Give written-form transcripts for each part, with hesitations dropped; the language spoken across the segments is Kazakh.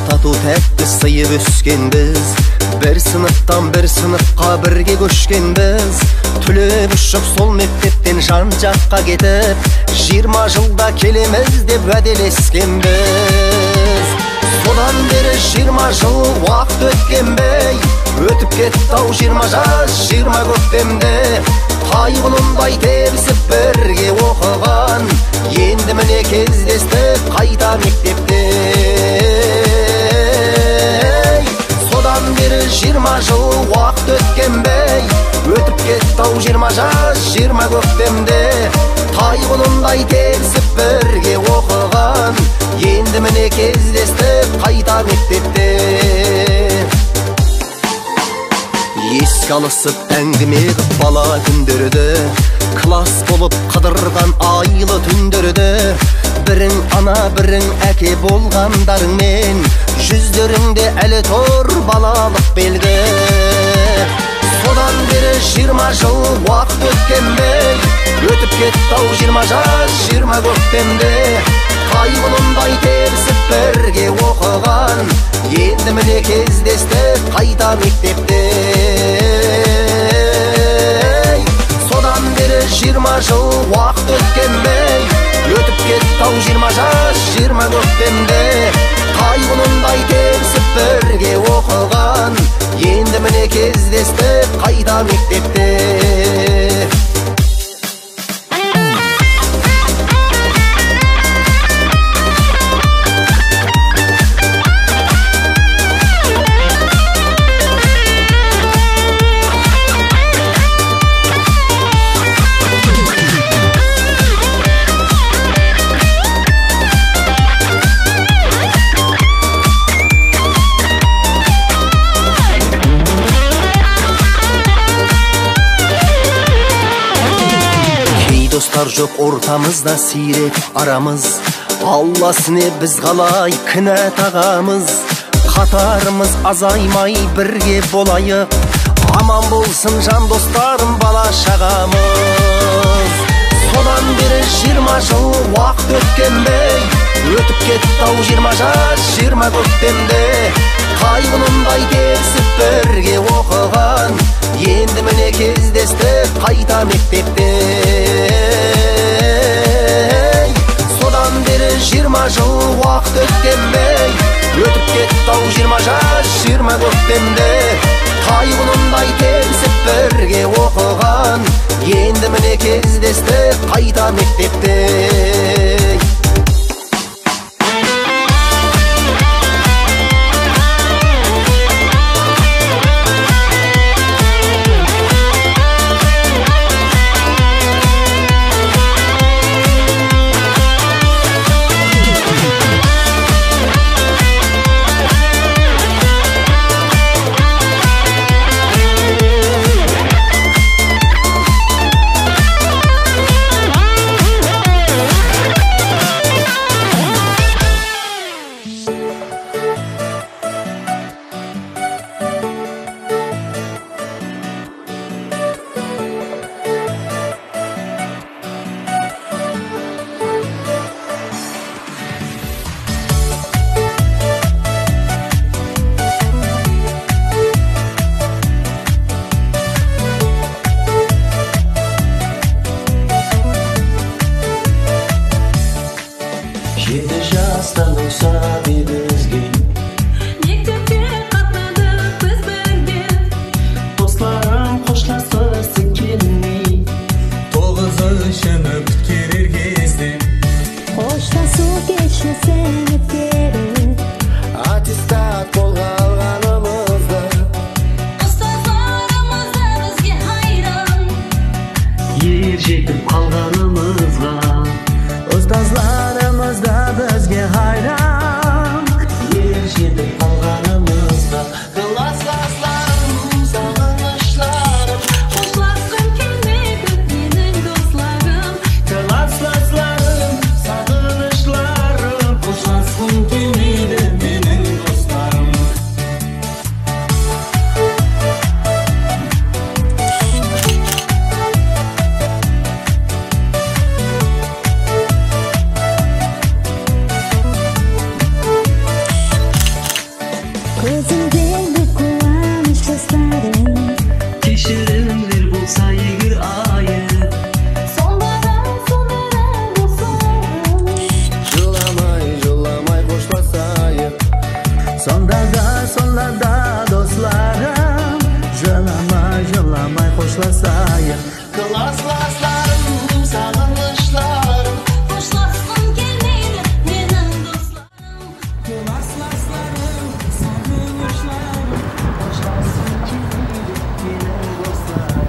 тату тәтті сыйып өскенбіз, бір сыныптан бір сыныпқа бірге көшкенбіз. Түлеп ұшып сол мектептен жан жаққа кетіп, 20 жылда келеміз деп уәделескенбіз. Содан бері 20 жыл уақыт өткенбей, өтіп кетті-ау 20 жас 20 көктемде. Қайғылындай тебісіп бірге оқыған, енді міне кездестік қайта мектепте. Содан бері 20 жыл уақыт өткенбей, өтіп кетті-ау 20 жас 20 көктемде. Қайғылындай тебісіп бірге оқыған, енді міне кездестік қайта мектепте. Еске алысып әңгіме қып бала күндерді, класс болып қыдырған айлы түндерді. Бірің ана бірің әке болғандарыңмен, жүздеріңде әлі тұр балалық белгі. Содан бері 20 жыл уақыт өткенбей, өтіп кетті-ау 20 жас 20 көктемде. Қайғылындай тебісіп бірге оқыған, енді міне кездестік қайта мектепте. Содан бері 20 жыл уақыт өткенбей, өтіп кетті-ау 20 жас 20 көктемде. Қайғылындай тебісіп бірге оқыған, енді міне кездестік қайта мектепте. Достар жоқ ортамызда сирек арамыз, Алласыне біз қалай кінә тағамыз. Қатарымыз азаймай бірге болайық, аман болсын жан достарым бала шағамыз. Содан бері 20 жыл уақыт өткенбей, өтіп кетті-ау 20 жас 20 көктемде. Қайғылындай тебісіп бірге оқыған, енді міне кездестік қайта мектепте. Содан бері 20 жыл уақыт өткенбей, өтіп кетті-ау 20 жас 20 көктемде. Қайғылындай тебісіп бірге оқыған, енді міне кездестік қайта мектепте. Жыламай, жыламай қошласайық. Классластарым, сағыныштарым, қошласқым келмейді менің достарым. Классластарым, сағыныштарым, қошласқым келмейді менің достарым.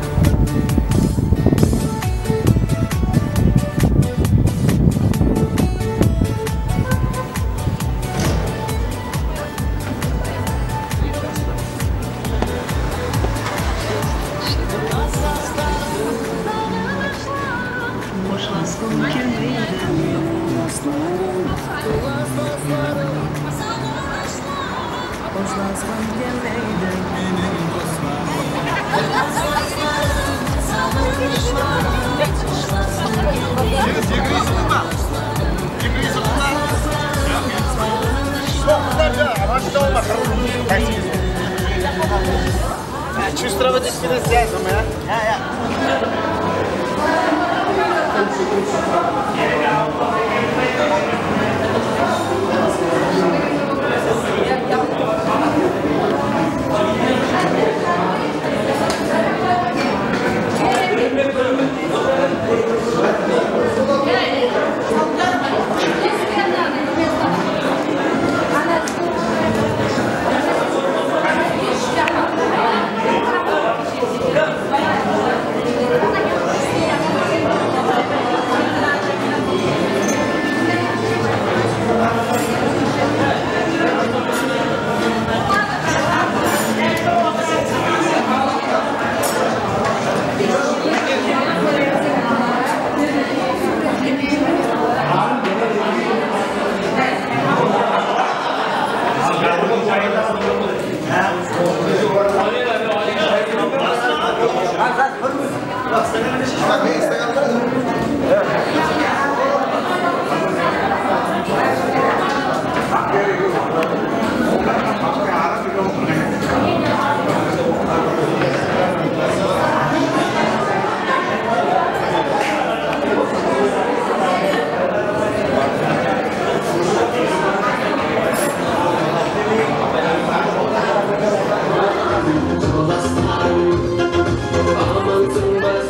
Чувствовать себя связано, а? Amansın bas,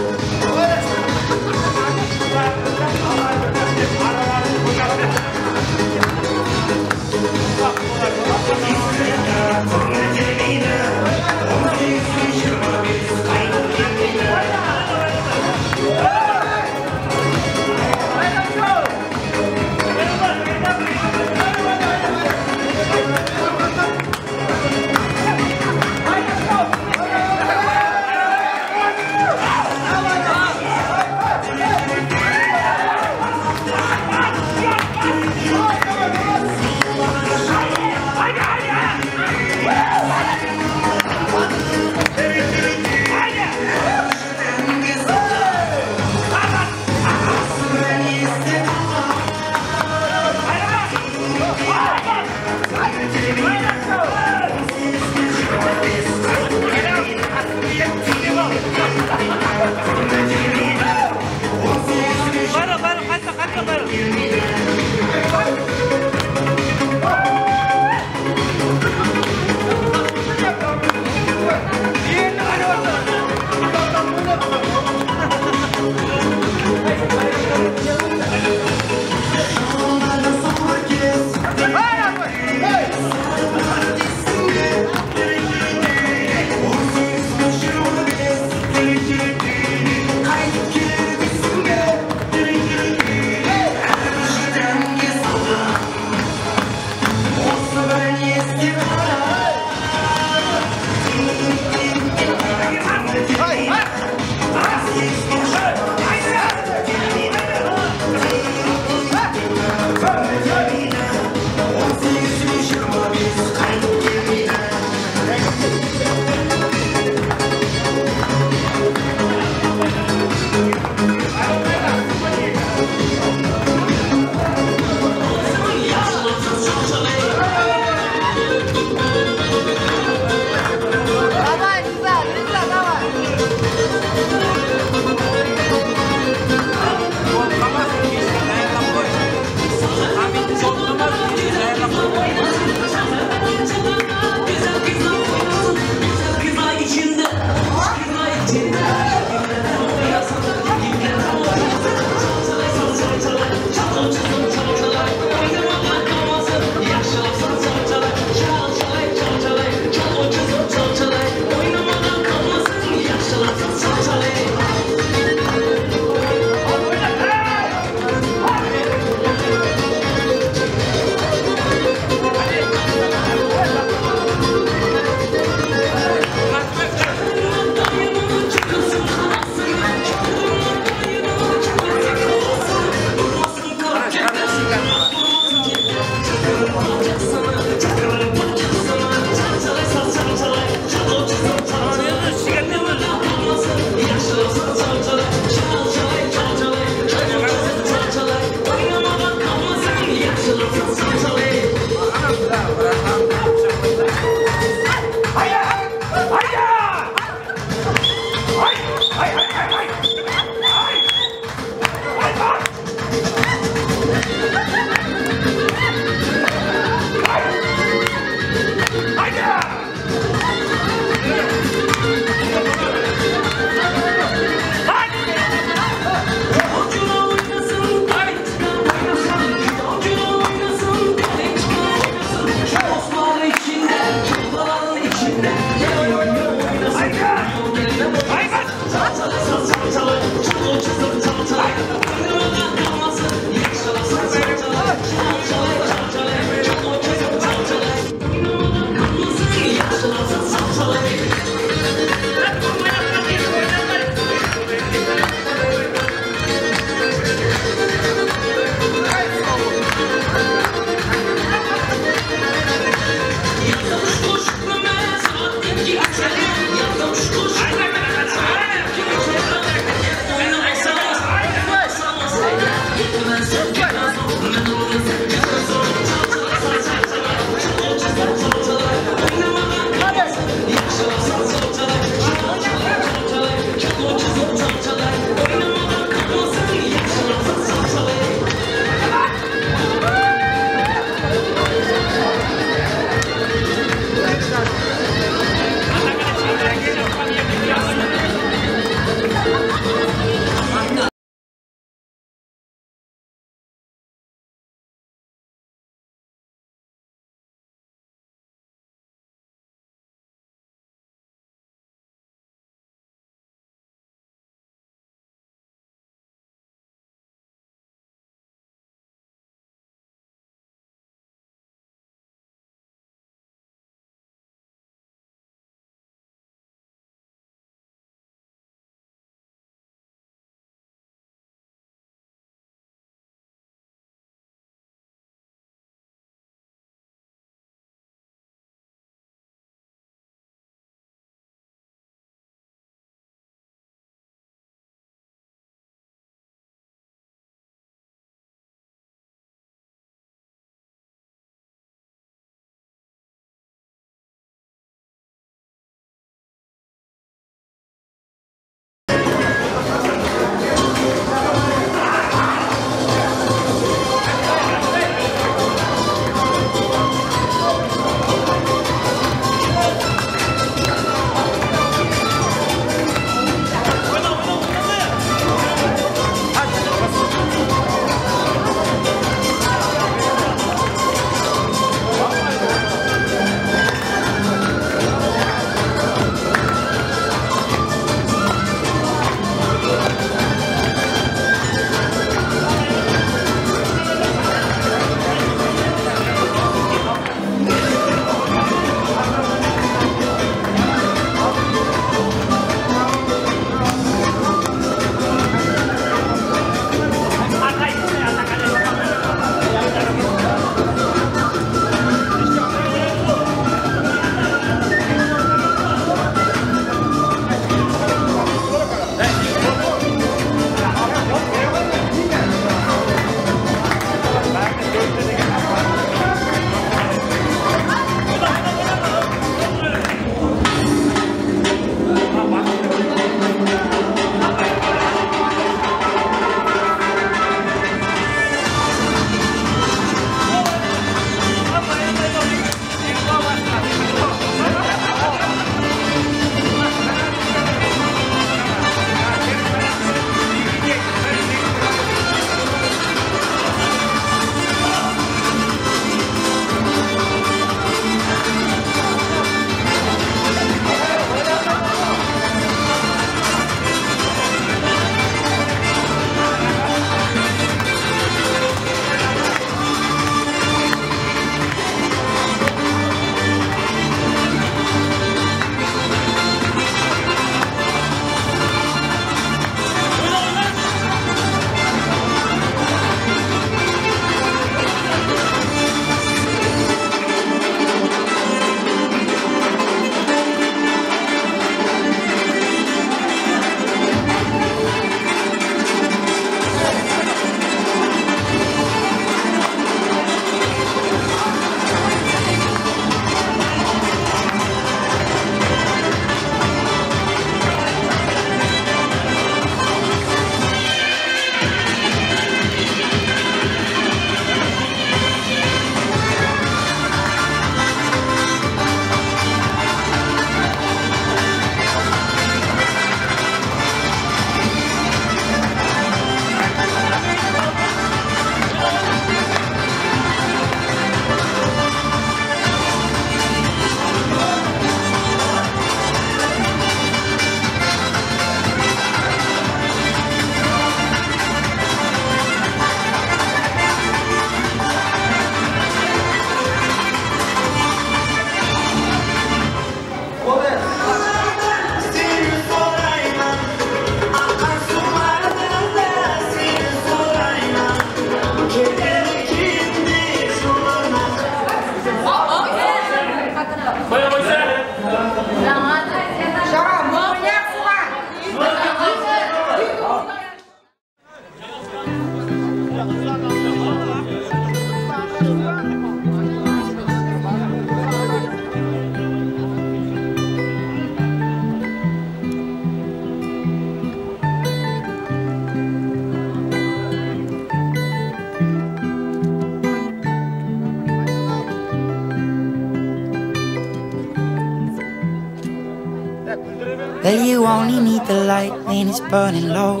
Well, you only need the light when it's burning low.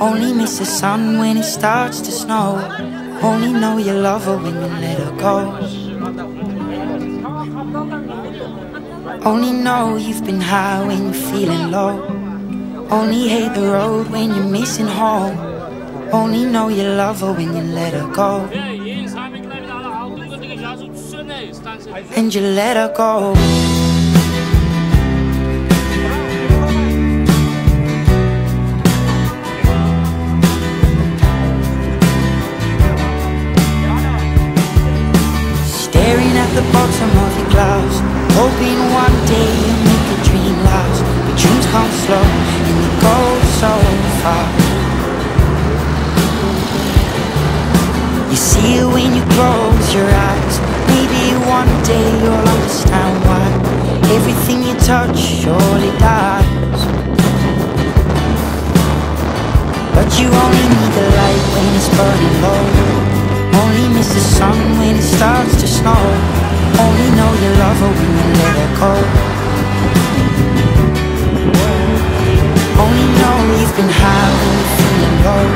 Only miss the sun when it starts to snow. Only know you love her when you let her go. Only know you've been high when you're feeling low. Only hate the road when you're missing home. Only know you love her when you let her go. And you let her go. Staring at the bottom of your glass, hoping one day you'll make a dream last. But dreams come slow and they go so fast. You see it when you close your eyes. Maybe one day you'll understand why everything you touch surely dies. But you only need the light when it's burning low. Only miss the sun when it starts to snow. Only know you love her when you let her go. Only know you've been high when you're feeling low.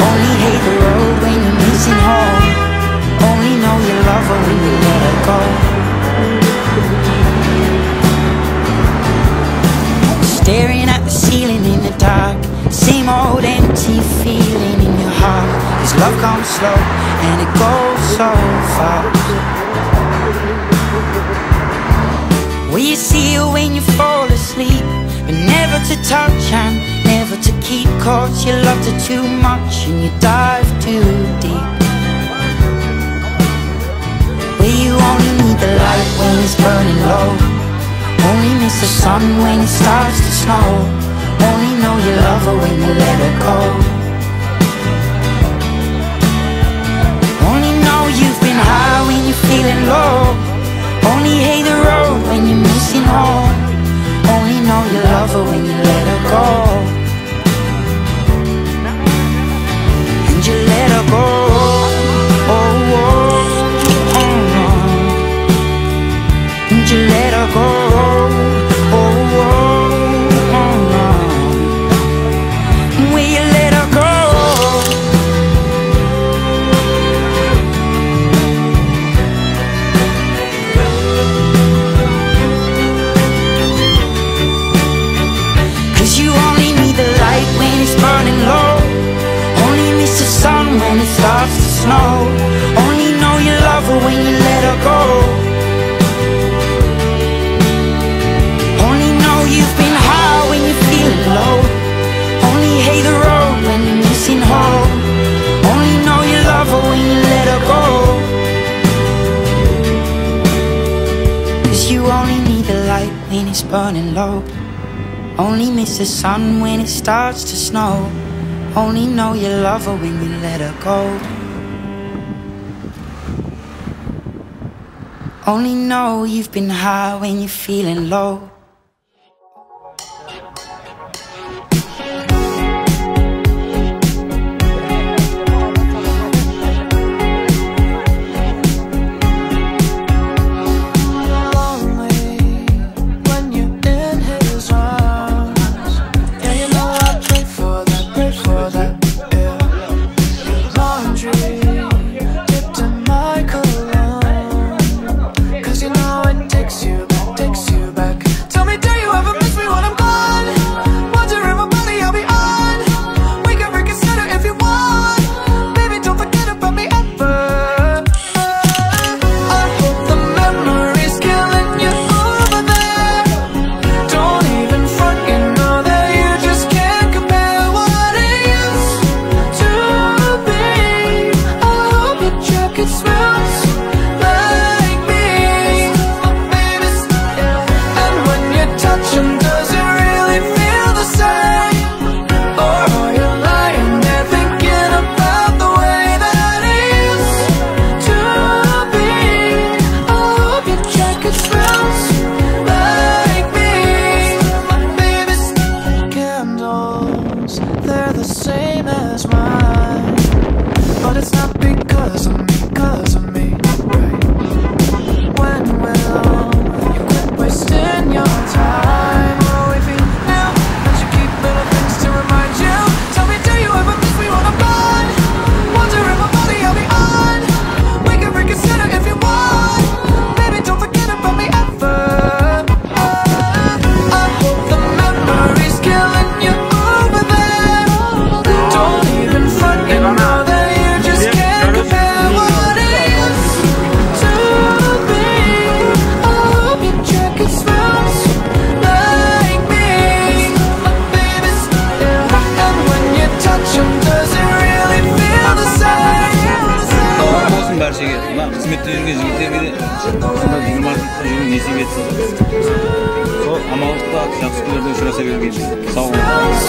Only hate the road when you're missing home. Only know you love her when you let her go. Staring at the ceiling in the dark, same old empty feeling in your heart. Cause love comes slow and it goes so fast. Will you see her when you fall asleep, but never to touch and never to keep? Cause you loved her too much and you dive too deep. Will you only need the light when it's burning low? Only miss the sun when it starts to snow. Only know you love her when you let her go. Only know you've been high when you're feeling low. Only hate the road when you're missing home. Only know you love her when you let her go. And you let her go. Oh, oh, oh. And you let her go. Oh, oh, oh. Will you let her go? Cause you only need the light when it's burning low. Only miss the sun when it starts to snow. Only know you love her when you let her go. Only know you've been high when you're feeling low. Only hate the road when you're missing home. Only know you love her when you let her go. Cause you only need the light when it's burning low. Only miss the sun when it starts to snow. Only know you love her when you let her go. Only know you've been high when you're feeling low. Takes you back Türkiye jigitlerge ошондой 26 жылы несип этсе. Сол амалыкта жакшы күндөрдө учураса берген. Сау болуңуз.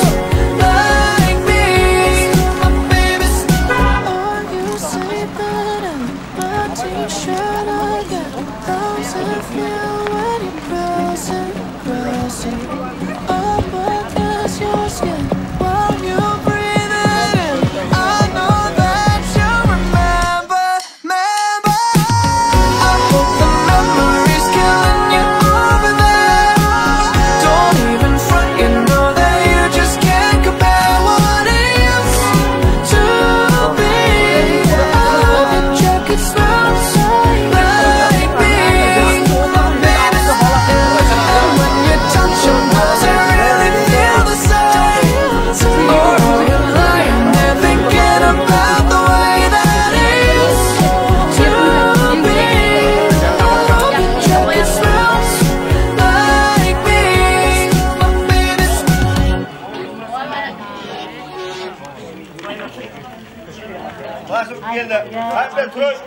Masuk geldi. Hadi Turoş.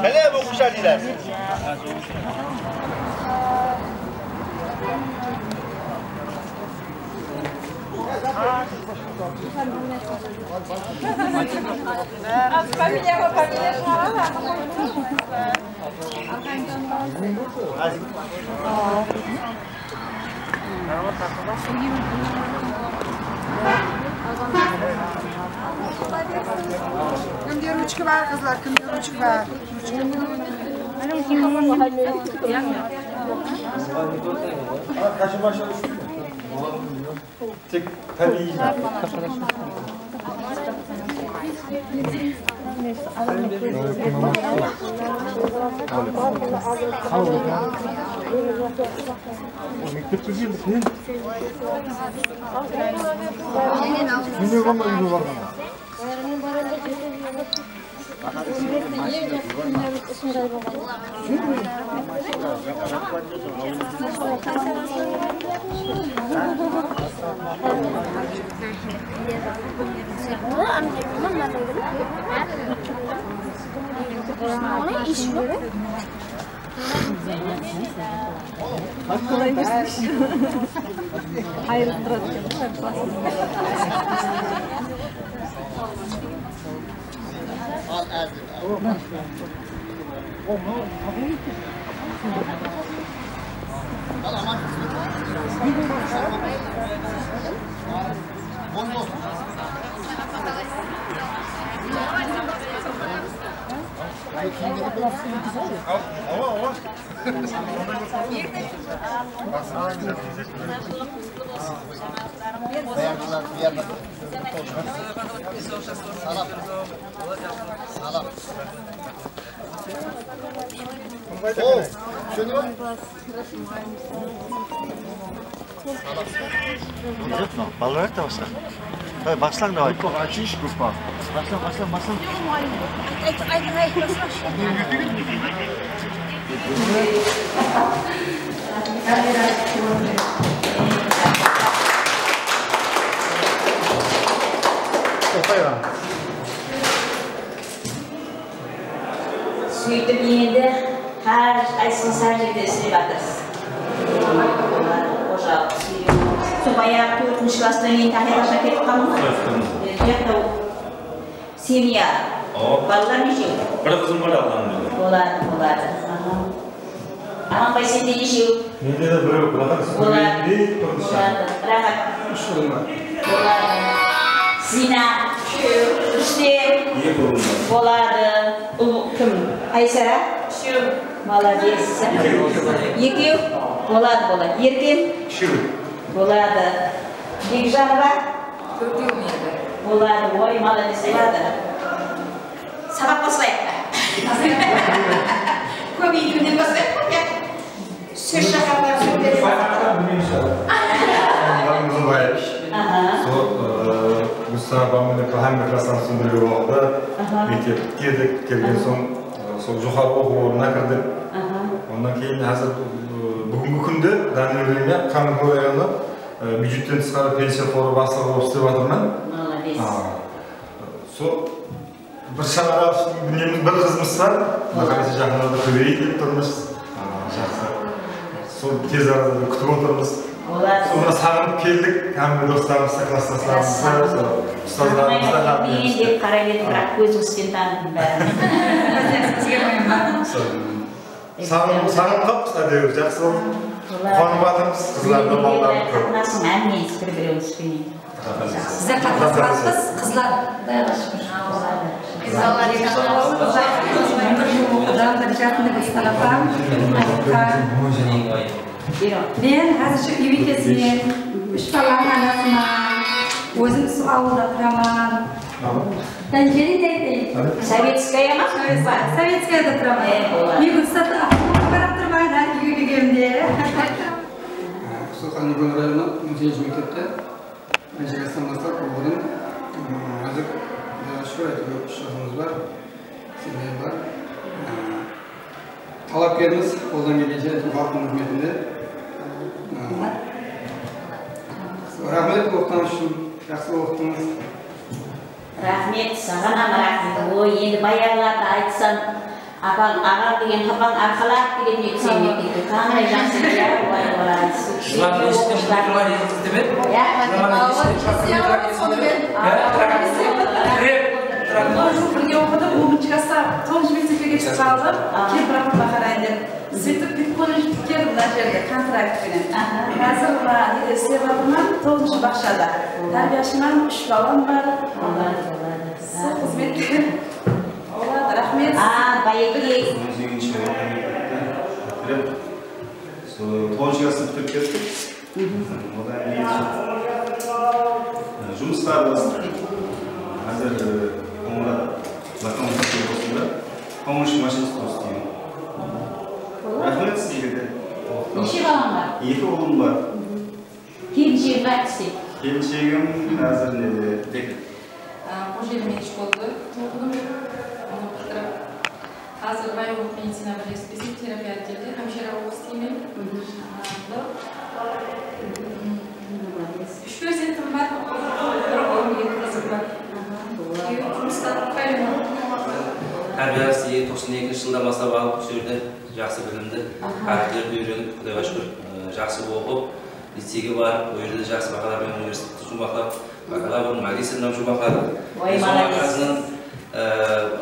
Hele bu kuşa diler. Kimde rüçkü var kızlar, kimde rüçkü var? Kaşı başa düştü mü? Tek tabii. Ballar da başla. Hadi başlan da. Açış kupa. Başla. Сөйтіп енді her жерде істеп жатырсыз. Қожалық сүйреп. Сол баяғы 4-ші класстан кейін Тахираша кетіп қалдың ба? Жақта семья. Балалар нешеу? Бір қызым бар алғанымда. Болады. Аманбай сенде нешеу? Менде де біреу болады. Рахат. Болады. Зина. Рүстем. Болады. Кім? Айсара? Молодец. Екеу? Болады. Еркен? Болады. Бекжан ба? Болады. Ой, молодец. Болады. Сабақ қосылайық па? Көп үйден қосылайық па? Сөз шақырдар сөйледі. Мұстапамын қағамды кластан сөндіргі уақытта мектеп келген соң сол жоғары оқу орнына кірдік. Ondan кейін қазір бүгінгі күнде Данилия Қамыр районы бюджеттен тысқары пенсия қоры бастығы болып істеп жатырмын. Сол bir şahara dinlemiz bir kızımız var. Bakalım жақында көбейіп деп тұрмыз. Жақсы. Сол тез арада күтіп отырмыз. Sonra sağınıp keldik. Hem dostlarımızla, klassdaşlarımızla, ustazlarımızla мен деп қарай беріп бірақ көзіңізбен таныдым бәрін. Sağınıp қалыппыз әдеуір жақсы болды. Қуанып жатырмыз. Қызларды балаларды көп. Қатынасың әмінен бір-бірімізбенен. Size katılmazsınız kızlar. Ben hazır şu evi kesmeyeyim. 3 balanın anasından. Özüm su avluda duramam. Ben geri deyim. Советская ма? Sovetskaya da duramam. Bir gün satı aklıma durmayla yürüyeceğim diye. Sultan İbn Rayon'a müthiş mektepte. Meşgulden başlar oğlum. Hazır şöyle bir şahımız var. Sizler var. Talaplarımız koldan gelince halkın hizmetinde. Rahmet okutan şu yaxşı okutunuz. Rahmet, саған рахмет. Ой, енді баяғыларды айтсам, апаң, ағам деген қапаң арқалап деген өтсем дейді. Қандай жақсы иә, олай олай. Бірге оқыдым, 10 класста 9 мектепке түсіп қалдым. Келіп рахматқа қарайын деп. Сөйтіп бүйтіп колледж біткенмін мына жерде контрактпенен. Қазір мына істеп жатырмын 9 бақшада. Тәрбиешімнен 3 балам бар. Сол қызметке. Олар рахмет. Байеге. 9 класты бітіріп кеттік. Одан кейін жұмыстар бастық. Қазір Қоңырат локомотив депосында помощь машинист болып істеймін. Рахмет сізге де. Неше балаң бар? 2 ұлым бар. Келіншегің қай істейді? Келіншегім қазір неде декрет. Қожелмен школды оқыдым. Оны бітіріп, қазір райондық медицина бірлестігінде терапия отделде хемшира болып істеймін. 3 перзентім бар, бір ұлым, 2 қызым бар. Тәрбиесі 92 жылдан бастап алып, бұл жерде жақсы білімді, әріптерді үйреніп, құдайға шүкір жақсы оқып, лицейге барып, ол жерде жақсы бақалармен университетті жұмбақлап, бакалавр, магистрдан жұмбақладым.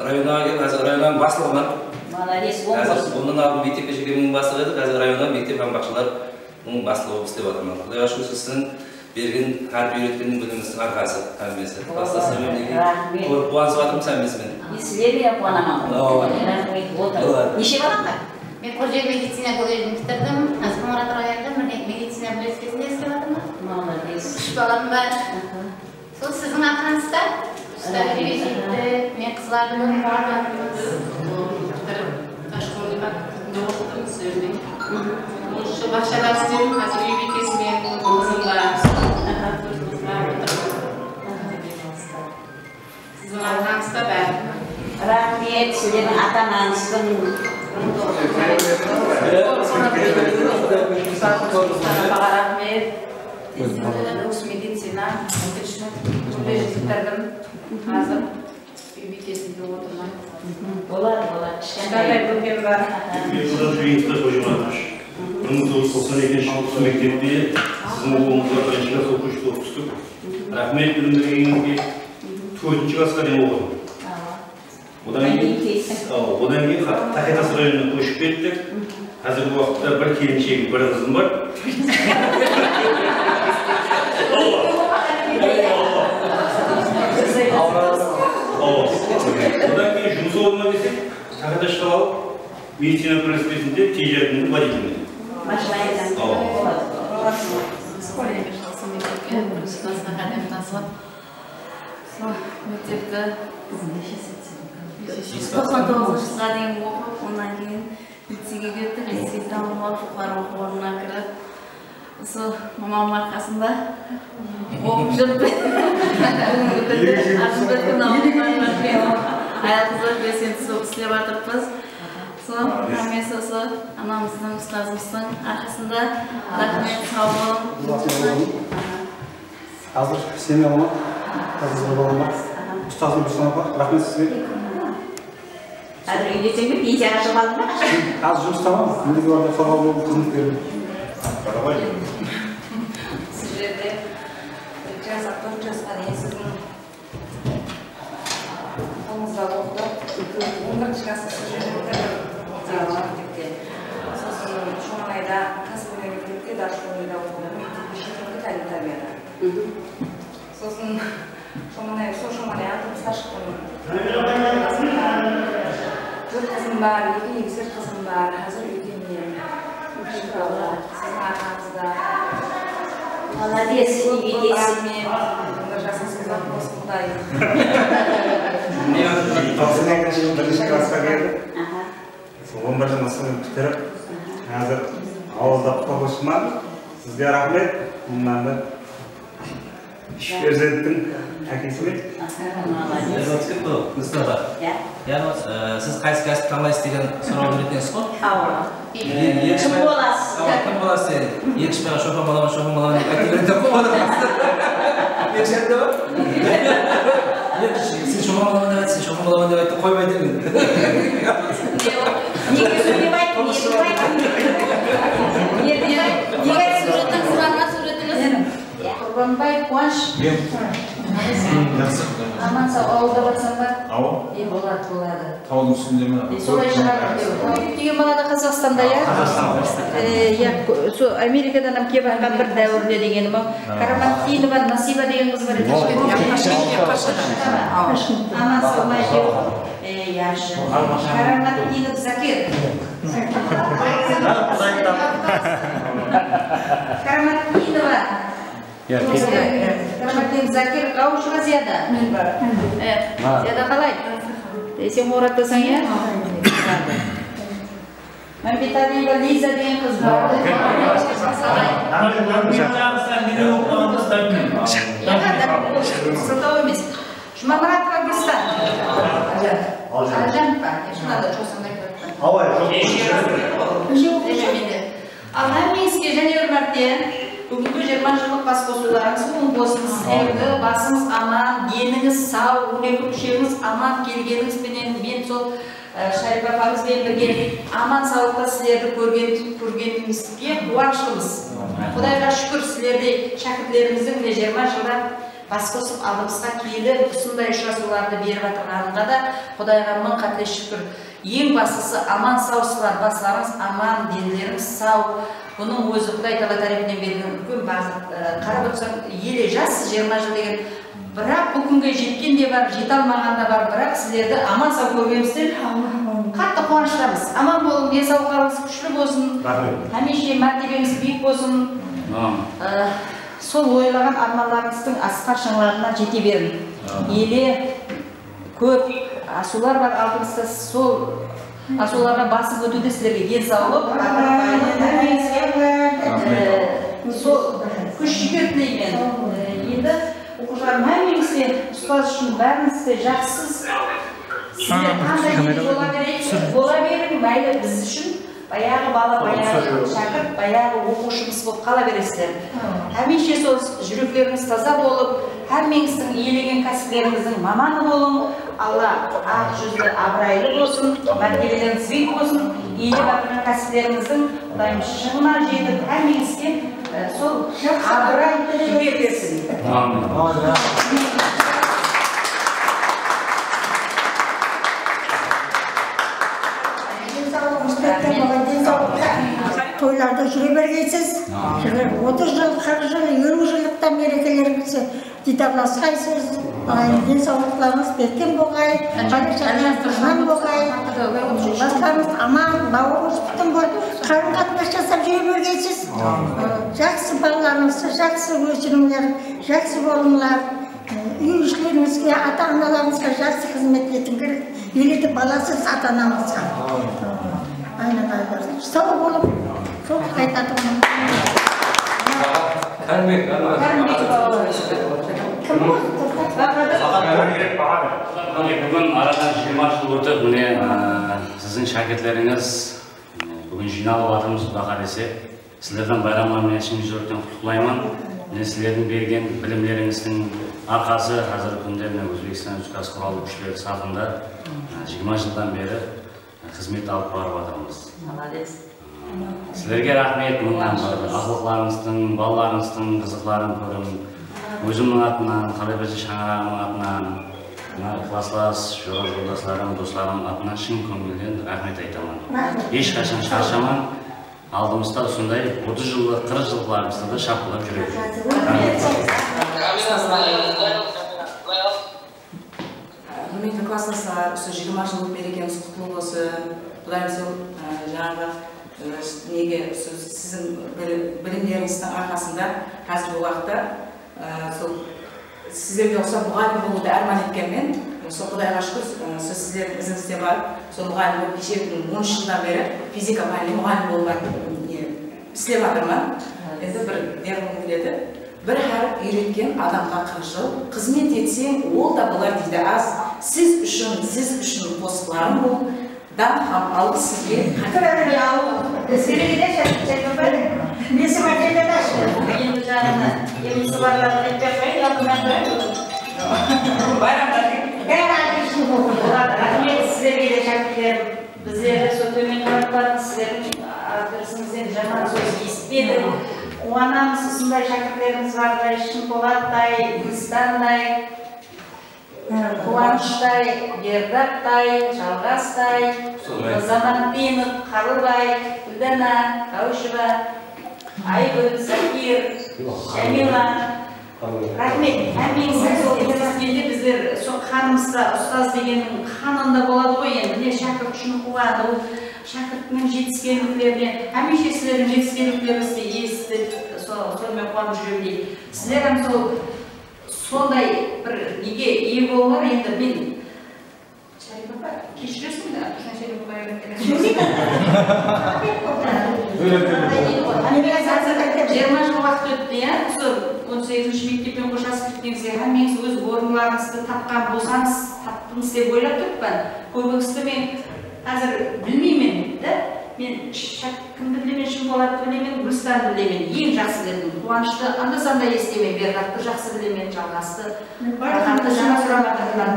Районға келіп, қазір районның бастығы бар. Ондан алдын мектепке жекеменің бастығы еді, қазір районға мектеп бақшалар бастығы болып істеп жатырмын. Құдайға шүкір сіздің берген қарып үйреткеннің біліміңіздің арқасы, әңгімесі. Бастасам емнеге қуанысып жатырмын сәмесімен. Сіздер де қуанамын. Неше балаң бар? Мен Қожел медицина колледжін бітірдім. Қазір Қоңырат районында медицина бірлестігінде істеп жатырмын. Молодец. 3 балам бар. Сол сіздің ата-анаңызда тәрбиеге жетті. Мен қызларды көріп қуанамыз. Ташкөлде оқыдым сіздерде. 10 жыл бақшада істедім. Қазір үй бекесімен қызым бар. Сіздің ата-анаңызда бәрі. Рахмет, сіздердің ата-анаңыздың. Рахмет. Осы медицина колледжін бітірдім. Қазір үй бекесінде отырмын. Болады. Қандай бөлген бар? Мен бұдан жүйінізді қойып жатырмын. 1992 жылы мектепте сіздің оқуыңызға 1-ші класс оқушы болып түстік. Рахмет білім бергеніңізге 4-ші классқа дейін оқыдым. Одан кейін Тахетас районына көшіп кеттік. Қазіргі уақытта бір келіншегім, бір қызым бар. Одан кейін жұмыс орнына келсек, Тахетасқа алып, медицина бірлестігінде тежердің водителімін. Машинайдан. Мектепті 99 жылға дейін оқып, онан кейін лицейге кеттік, лицейді тамамлап, жоғары оқу орнына кіріп, осы мамамның арқасында оқып жүрді. Аяқыздар белсенді сол істеп жатырмыз. Сол рахмет осы анамыздың, ұстазымыздың арқасында рахмет, сау болың. Қазір сені алма, қазір балама, ұстазым Руслан апа, рахмет сізге. Қазір үйдесең бе пенсияға шығып алдың ба? Қазір жұмыстамын. Негізі барда қорғау болып қызмет бердім. Қарабай. Сіз жерде жас ақтан жасқа дейін сіздің қолыңызда оқыды. 11 классы сіз жерде мектепте. Сосын Шоңайда кәсіби мектепте Даршолыда оқыды. Шетелдік тәлім тәрбиеде. Сосын Шоңай алтынысқа шықтым. 4 қызым бар, 2 егіздер қызым бар. Қазір үйде мен. Сіздің арқаңызда. Молодец, үйдесіз. Мен жасыңызға қос құдай. 92 жылы бірінші классқа келдім. 11 жылын бітіріп, қазір ауылда қоғышман. Сізге рахмет. Мұнда перзенттің әкесімен. Мұстафа, сіз қайсы кәсіп таңдайсыз деген сұрау беретінсіз ғой? Кім боласыз? Кім боласыз деді. Екі шпаға шофа маламын деп қайты береді деп қоймадыңыз. Мен жерде ба? Сен шофа маламын деп айтты қоймай демін. Неге сөйлеп айттың? Неге Сюжеттің сұрағына сюжетіңіз? Құрбанбай, қуаныш. Аман сау ауылда барсаң ба? Ауыл? Болады. Таудың үстінде ме? Солай шығарып деген балада Қазақстанда, Америкадан келіп жатқан бір дәуірде дегені ма? Карамантинова Насиба деген қыз бар еді. Аман салмай деп. Яшы. Карамантинов Закир. Карамантинова. Карамантин Закир қауышыға зияда. Зияда қалай? Сен ораттасаң, я? Мәмбеталиева Лиза деген қыз бар. Сылтау емес. Жұмамаратова Гүлстан. Алжан па? Шынада жоқсаңдай көрді. Ал Мәмбеңізге және бір мәрте бүгінгі 20 жылдық бас қосуларыңыз оң болсын, сәйгі, басыңыз аман, деніңіз сау, 12 мүшеңіз аман келгеніңізбенен мен сол Шарипа апамызбен бірге аман саулықта сіздерді көргенімізге қуаныштымыз. Құдайға шүкір, сіздердей шәкіртлеріміздің 20 жылда бас қосып алдымызға келіп, осындай ұшырасуларды беріп жатырғанға да Құдайға мың қатлы шүкір. Ең бастысы аман саусылар, басыларыңыз аман, денлеріңіз сау. Бұның өзі Құдай Тағала тарапынан берген үлкен бағыт. Қарап отырсаң, еле жас 20 жыл деген, бірақ бұл күнге жеткен де бар, жете алмаған да бар, бірақ сіздерді аман сау көргенімізден қатты қуаныштамыз. Аман болың, денсаулықтарыңыз күшті болсын, хәмеше мәртебеңіз биік болсын. Сол ойлаған армандарыңыздың асқар шыңдарына жете берін. Еле көп асулар бар алдыңызда, сол асуларға басып өтуде сіздерге денсаулық, сол күш жігер тілеймен. Енді оқушылар мәмеңізде ұстаз үшін бәріңізде жақсыз, сіздер қандай бола берің, мәйлі біз үшін баяғы бала, баяғы шәкірт, баяғы оқушымыз болып қала бересіздер. Әмеше сол жүректеріңіз таза болып, әмеңіздің иелеген кәсіптеріңіздің маманы болың, Алла ақ жүзді абырайлы болсын, мәртебелеріңіз биік болсын, иелеп жатқан кәсіптеріңіздің Құдайым шыңына жетіп, әмеңізге сол абырай жігер берсін. Тойларда жүре бергенсіз, 30 жыл, 40 жыл, 50 жылдықтан мерекелеріңізді дидарласқайсыз, денсаулықтарыңыз беткен болғай, жан болғай, жастарыңыз аман, бауырыңыз бүтін бол, қарым-қатынас жасап жүре бергенсіз. Жақсы балаларыңызды, жақсы өсіріңдер, жақсы болыңлар, үй ішілеріңізге, ата-аналарыңызға жақсы қызмет етіңдер, елеті баласыз ата-анаңызға. Сау болып, сол қайтатымын. Кәрімбек бүгін арадан 20 жыл өтіп, міне сіздің шәкіртлеріңіз бүгін жиналып жатырмыз Құдаға десе, сіздердің байрамдарымен шын жүректен құттықтаймын. Міне сіздердің берген білімлеріңіздің арқасы қазіргі күнде мына Өзбекстан Республикасы Қарулы күштері сапында 20 жылдан бері қызмет алып барып жатырмыз. Молодец. Сіздерге рахмет, мындан ақылықларыңыздың, балаларыңыздың қызықларын көріп, өзімнің атынан, Қалайберді шаңырағының атынан, класслас, жолдашларым, достарым атынан шын көңілден рахмет айтамын. Ешқашан шаршаман, алдымызда сондай 30 жылдық, 40 жылдықларымызда да шапқылап жүреді. Құрметті класстастар, 20 жылдық мерекеміз құтты болсын. Құдайым сол жаңағы неге сіздің білімдеріңіздің арқасында қазіргі уақытта сол сіздерге ұқсап мұғалім болуды арман еткенмен, сол Құдайға шүкір сіздердің ізіңізде бар. Сол мұғалім болып кешегі 13 жылдан бері физика мұғалім болуға істеп жатырмын. Енді бір дегім келеді. Bir harf үйреткен адамға 40 жыл қызмет етсең, ол да болар дейді аз. Сіз үшін қосыларым бол. Дан хам алғы сізге. Несі бар дейді ташы? Енді жағына, емесі барларды етпек қайын, рахмет сіздерге де шәкірттер. Біздерді сол төмен қараппадың, сіздердің дұрысыңызден жаман сөз естімедік. Қуанамыз, осындай шәкірттеріміз бардай, Шынболаттай, Гүлстандай, Қуаныштай, Бердаттай, Жалғастай, Заманбинов, Қарубай, Гүлдана, Каушева, Айгүл, Закир, Шамила. Рахмет, әмеңіздің сол кездескенде біздер сол қанымызда ұстаз дегеннің қанында болады ғой енді. Не шәкірт үшін қуады, шәкіртінің жетіскендіктеріне, әмеше сіздердің жетіскендіктеріңізді естіп, сонымен қуанып жүремін дейді. Сіздер сол сондай бір неге ие болыңдар, енді мен кешіресің бе? Жиырма жыл уақыт өтті, осы 18-ші мектеппен қоштасып кеткеніңізге әмеңіз өз орындарыңызды тапқан болсаңыз, таптыңыз деп ойлап тұрмын. Көбіңізді мен қазір білмеймін, мен кімді білемін, Шынболатты білемін, Гүлстанды білемін, ең жақсы білемін. Қуанышты анда-санда естемей, Бердатты жақсы білемін, Жалғасты, Рахатты жаңа сұраматырдан.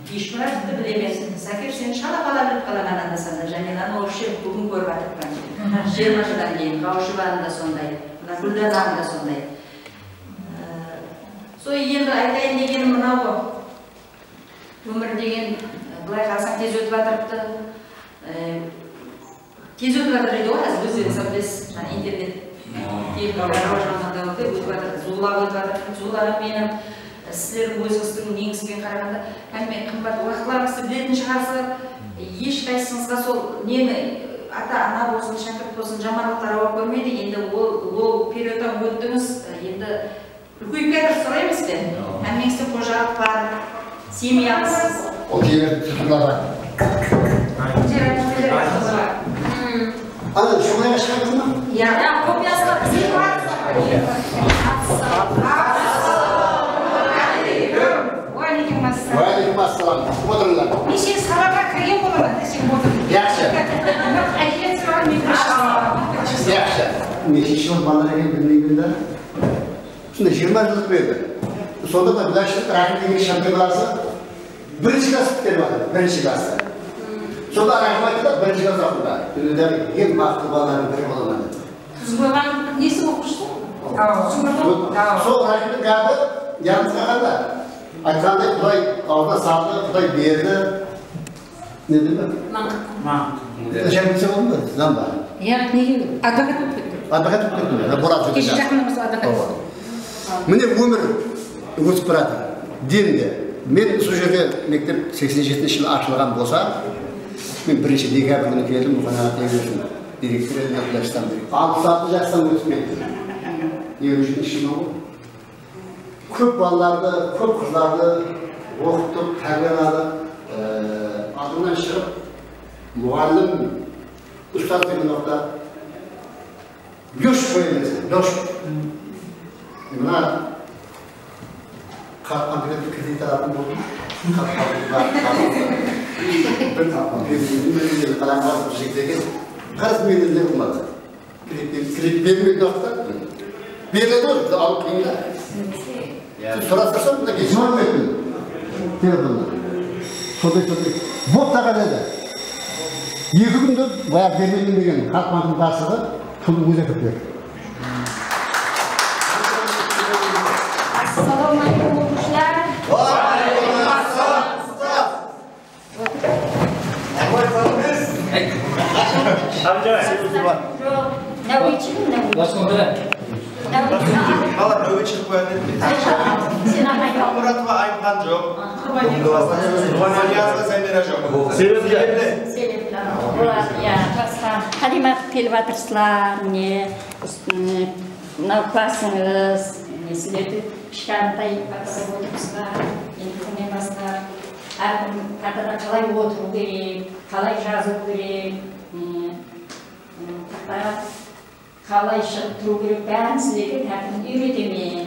Ешмұратты білемесін. Сәкер, сен шала-қала біліп қалаған анда-санда. Жәмиланы орысша бүгін көріп атырпан. 20 жылдан кейін, Қаушыбаны да сондай, Гүлдананы да сондай. Сол енді айтайын деген мынау ғой. Өмір деген былай қарасаң тез өтіп атырыпты. Тез өтіп атыр дейді ғой, өздеріңіз білесіз, интернет. Өтіп атыр, зулап өтіп атыр, зулап менің. Сіздердің өзіңіздің неңізбен қарағанда, кәдімгі қымбат уақытларыңызды білетін шығарсыздар, ешқайсыңызға сол нені ата-ана болсын, шәкірт болсын, жамандықтар ауып көрмейді. Енді ол периодтан өттіңіз, енді үлкейіп кетіп сұраймыз бен. Әмеңіздің қожалық бар, семьяңыз. Ол жерді тұтылады. Ана, шоғайға шығардыңыз ма? Я, копиясына бізге Уәлейкум ассалам. Отырыңдар. Неше сабаққа кірген болады, десең отырың. Жақсы. Әжет сұрар мен көрші. Жақсы. Неше жыл балалар екен білмеймін да. Сонда 20 жылдық берді. Сонда да бұлайшылық рахым деген шампе баласы бірінші класс біткені бар, бірінші классы. Сонда рахым айтты да бірінші класс оқуда. Дүниедегі ең бақытты балалардың бірі боламады. Қызбаған несі оқыштың? Сол рахымның габы ямыз қағанда. Айтқандай Құдай алдына салды, Құдай берді. Не дейді? Маңқы. Жәмілсе болды ма? Заң бар. Неге? Адвокат болып кетті. Адвокат болып кетті. Борат жүрді. Кеше жақынымыз адвокат болды. Міне өмір өсіп барады. Денде. Мен сол жерде мектеп 87 жылы ашылған болса, мен 1 декабрь күні келдім, мұқанағат еңгершін. Директор еліне құлаштан беріп. 6 жастан өтіп мен. 27 жылы ғой. Көп балаларды, көп қыздарды оқытып, тәрбиеладық. Алдынан шығып, мұғалім, ұстаз деген оқта Леш қойыңыз, Леш. Мына қартқан білетті кредит алатын болдым. Бір қаламға жектеген. Қарыз менен де болмады. Кредит бермейді оқта. Береді ғой, алып қиында. Sorarsan da geçmem ettim. Telefonla. Soda. Bot da kalede. 2 günde bayağı vermedim degen Kalkmanın başlığı pulun öze kırpıyor. Assalomu alaykum o'quvchilar. Va alaykum assalom. Kalimat kelvatırslar, ne navkasınız, sizlerdi kişkantay akıllı oturuslar, informemaslar, kadar kalay oturup gerek, kalay жазу gerek, kalay şıktırı gerek, ben sizlerdi takımı üretimi,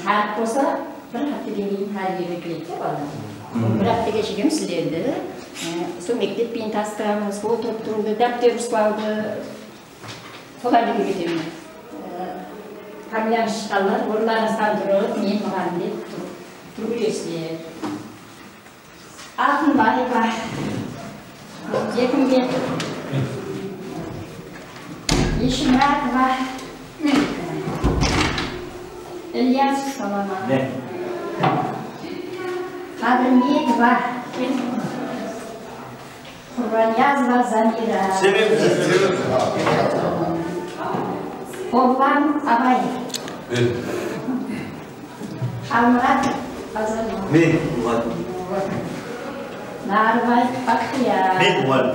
harp olsa bir hafta deneyim her yere birlikte bana. Bir hafta geçirdim sizlerdi. Son mektep bilen tasdiramız, oturup turdu, dapter uslavdı, solardı üretimi. Kamilan şıkallar, oralarını saldırıp, men muhallim turgu gösteriyor. Altın var, yakınca Yeşil Murat var. İlyas Salama. Kadir Miyet var. Kurban Yaz var Zamira. Oğlan Abay. Almurat Azam. Men var. Narvay Baktiyar. Men var.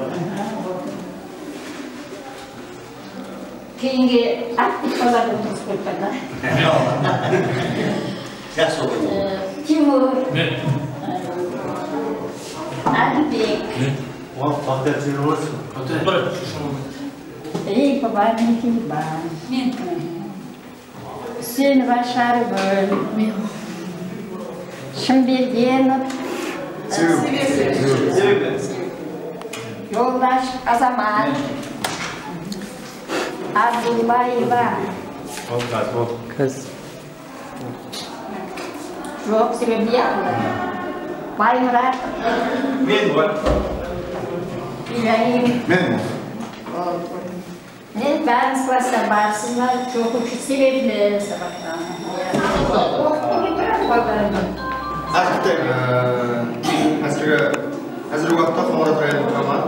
Keyingi aktif olardı transportlarda. Yaxshi oldu. Timur. Adibek. Fakir çeviriyorsun. Ey baba, kim var? Men. Hüseyin Başarıgül. Men. Şimbergenov. Yoldaş Azamat. Abdullayeva. Kız. Yok, sebebi yapmadı. Baymurat. Men var. İbrahim. Men. Ne ben sırasında barsınlar, çok uçu sebepli sabahtan. Hazır vaqtda Xonqora turayotgan turaman.